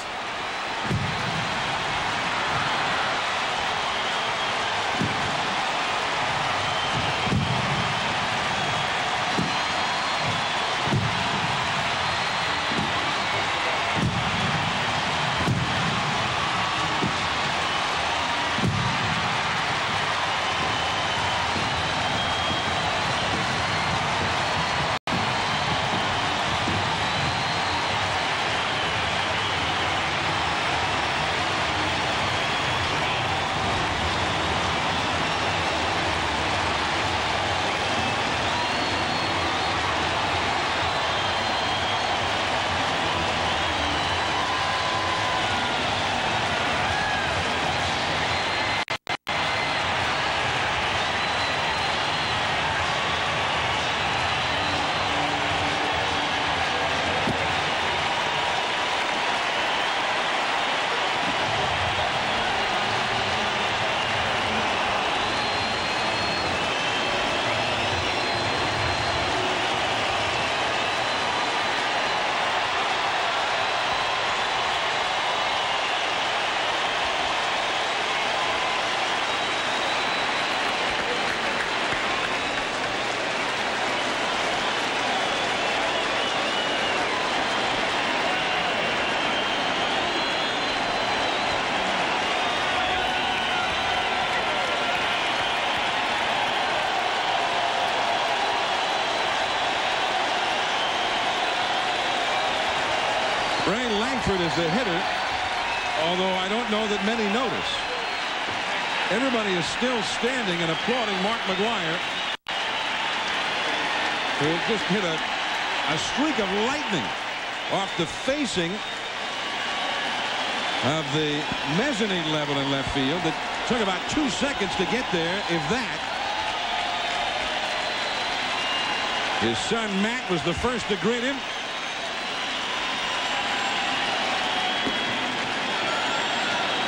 Is the hitter, although I don't know that many notice. Everybody is still standing and applauding Mark McGuire, who just hit a streak of lightning off the facing of the mezzanine level in left field that took about 2 seconds to get there, if that. His son Matt was the first to greet him.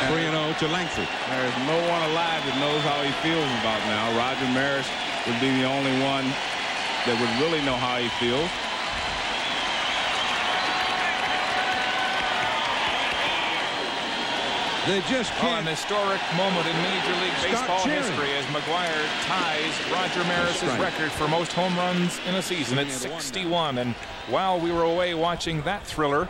3-0 to Langford. There's no one alive that knows how he feels about now. Roger Maris would be the only one that would really know how he feels. They just can't. An historic moment in Major League Baseball history as McGuire ties Roger Maris's record for most home runs in a season at 61. And while we were away watching that thriller,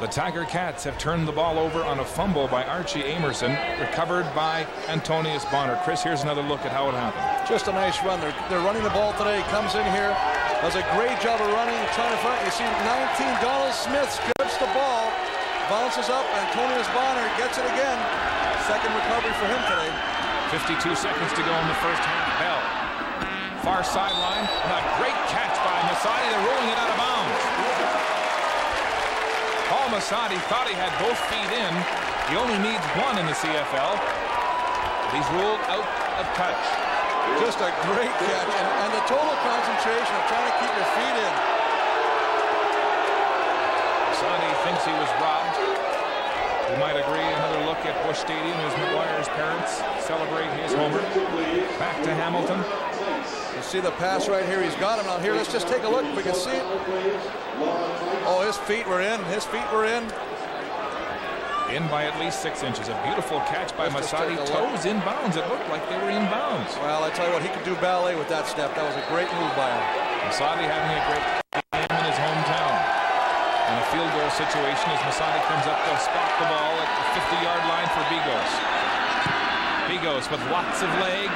the Tiger Cats have turned the ball over on a fumble by Archie Amerson, recovered by Antonius Bonner. Chris, here's another look at how it happened. Just a nice run. They're running the ball today. Comes in here, does a great job of running, trying to find. You see 19, Donald Smith strips the ball, bounces up, Antonius Bonner gets it again. Second recovery for him today. 52 seconds to go in the first half. Bell, far sideline, and a great catch by Masadi. They're rolling it out of bounds. Paul Masadi thought he had both feet in. He only needs one in the CFL. But he's ruled out of touch. Just a great catch, and the total concentration of trying to keep your feet in. Masadi thinks he was robbed. You might agree. Another look at Busch Stadium as McGuire's parents celebrate his homer. Back to Hamilton. You see the pass right here. He's got him out here. Let's just take a look if we can see it. Oh, his feet were in. His feet were in. In by at least 6 inches. A beautiful catch by Masadi. Toes in bounds. It looked like they were in bounds. Well, I tell you what, he could do ballet with that step. That was a great move by him. Masadi having a great game in his hometown. In a field goal situation as Masadi comes up to spot the ball at the 50-yard line for Bigos. Bigos with lots of leg.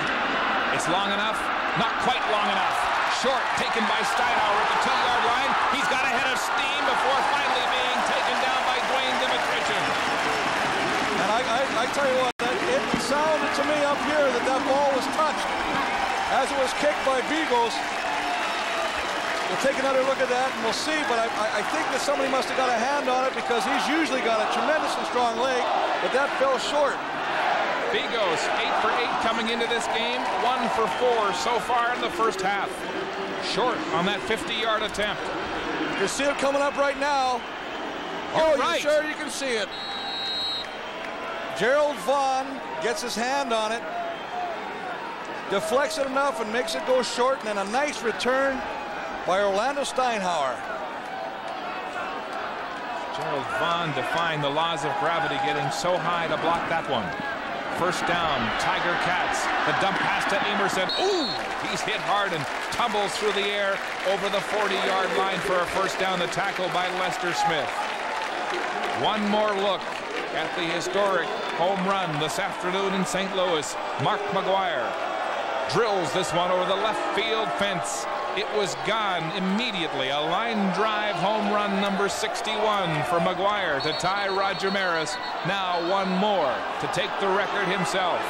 It's long enough. Not quite long enough. Short, taken by Steinhauer at the 2-yard line. He's got a head of steam before finally being taken down by Dwayne Dimitrichin. And I tell you what, it sounded to me up here that ball was touched as it was kicked by Bigos. We'll take another look at that and we'll see, but I think that somebody must have got a hand on it because he's usually got a tremendously strong leg, but that fell short. Bigos 8 for 8 coming into this game, 1 for 4 so far in the first half. Short on that 50-yard attempt. You see it coming up right now. Oh, right. You sure you can see it. Gerald Vaughn gets his hand on it, deflects it enough and makes it go short, and then a nice return by Orlando Steinhauer. Gerald Vaughn defying the laws of gravity, getting so high to block that one. First down, Tiger Cats. The dump pass to Emerson. Ooh, he's hit hard and tumbles through the air over the 40-yard line for a first down. The tackle by Lester Smith. One more look at the historic home run this afternoon in St. Louis. Mark McGuire drills this one over the left field fence. It was gone immediately. A line drive home run number 61 for McGuire to tie Roger Maris. Now one more to take the record himself.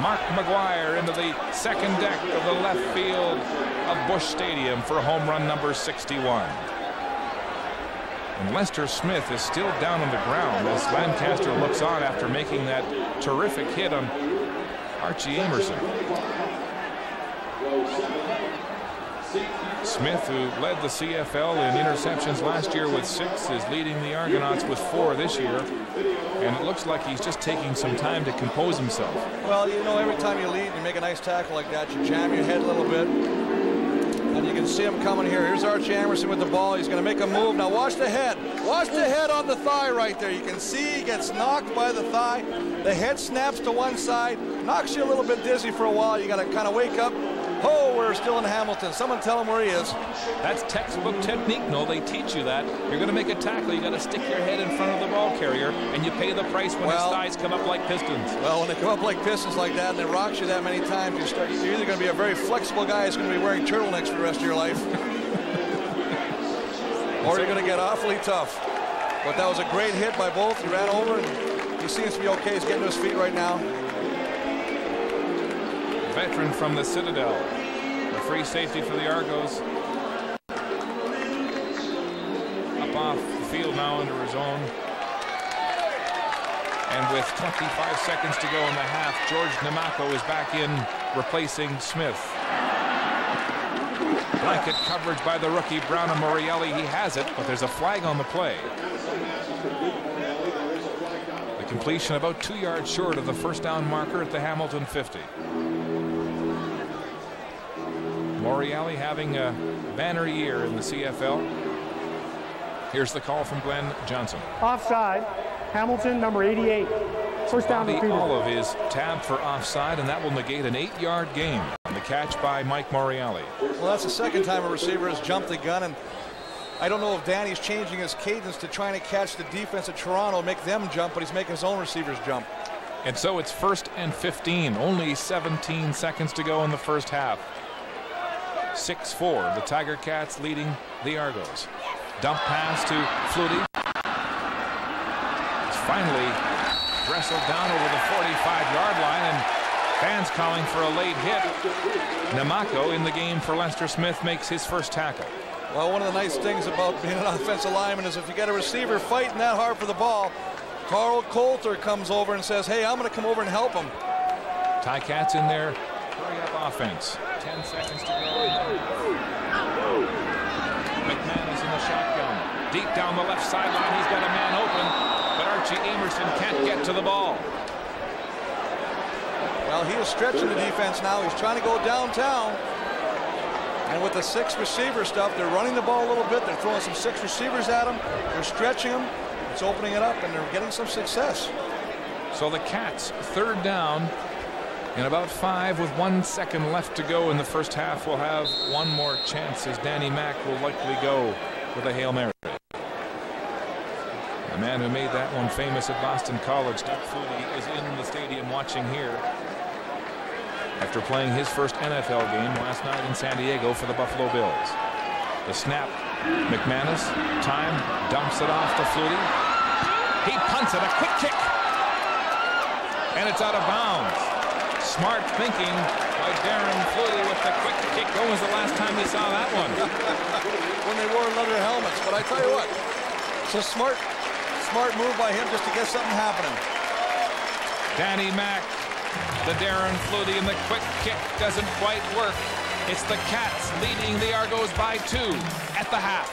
Mark McGuire into the second deck of the left field of Busch Stadium for home run number 61. And Lester Smith is still down on the ground as Lancaster looks on after making that terrific hit on Archie Amerson. Smith, who led the CFL in interceptions last year with 6, is leading the Argonauts with 4 this year. And it looks like he's just taking some time to compose himself. Well, you know, every time you lead and you make a nice tackle like that, you jam your head a little bit. And you can see him coming here. Here's Archie Amerson with the ball. He's going to make a move. Now watch the head. Watch the head on the thigh right there. You can see he gets knocked by the thigh. The head snaps to one side. Knocks you a little bit dizzy for a while. You got to kind of wake up. Oh, we're still in Hamilton. Someone tell him where he is. That's textbook technique. No, they teach you that. You're going to make a tackle. You got to stick your head in front of the ball carrier, and you pay the price when his thighs come up like pistons. Well, when they come up like pistons like that, and they rock you that many times, you're either going to be a very flexible guy who's going to be wearing turtlenecks for the rest of your life, or you're going to get awfully tough. But that was a great hit by both. He ran over, and he seems to be okay. He's getting to his feet right now. Veteran from the Citadel. The free safety for the Argos. Up off the field now under his own. And with 25 seconds to go in the half, George Namaco is back in, replacing Smith. Blanket coverage by the rookie Brown and Morielli. He has it, but there's a flag on the play. The completion about 2 yards short of the first down marker at the Hamilton 50. Morreale having a banner year in the CFL. Here's the call from Glenn Johnson. Offside, Hamilton, number 88. First down to Bobby Olive is tabbed for offside, and that will negate an 8-yard gain. The catch by Mike Morreale. Well, that's the second time a receiver has jumped the gun, and I don't know if Danny's changing his cadence to trying to catch the defense of Toronto, make them jump, but he's making his own receivers jump. And so it's 1st and 15. Only 17 seconds to go in the first half. 6-4. The Tiger Cats leading the Argos. Dump pass to Flutie. It's finally wrestled down over the 45-yard line, and fans calling for a late hit. Namako in the game for Lester Smith makes his first tackle. Well, one of the nice things about being an offensive lineman is if you get a receiver fighting that hard for the ball, Carl Coulter comes over and says, hey, I'm going to come over and help him. Ticats in there. Hurry-up offense. 10 seconds to go. McManus in the shotgun. Deep down the left sideline. He's got a man open, but Archie Amerson can't get to the ball. Well, he is stretching the defense now. He's trying to go downtown. And with the 6 receiver stuff, they're running the ball a little bit. They're throwing some 6 receivers at him. They're stretching him. It's opening it up, and they're getting some success. So the Cats, 3rd down, in about 5 with 1 second left to go in the first half, will have one more chance as Danny Mack will likely go with a Hail Mary. The man who made that one famous at Boston College, Doug Flutie, is in the stadium watching here after playing his first NFL game last night in San Diego for the Buffalo Bills. The snap, McManus, time, dumps it off to Flutie. He punts it, a quick kick, and it's out of bounds. Smart thinking by Darren Flutie with the quick kick. When was the last time you saw that one? When they wore leather helmets. But I tell you what, it's a smart move by him just to get something happening. Danny Mack, the Darren Flutie, and the quick kick doesn't quite work. It's the Cats leading the Argos by 2 at the half.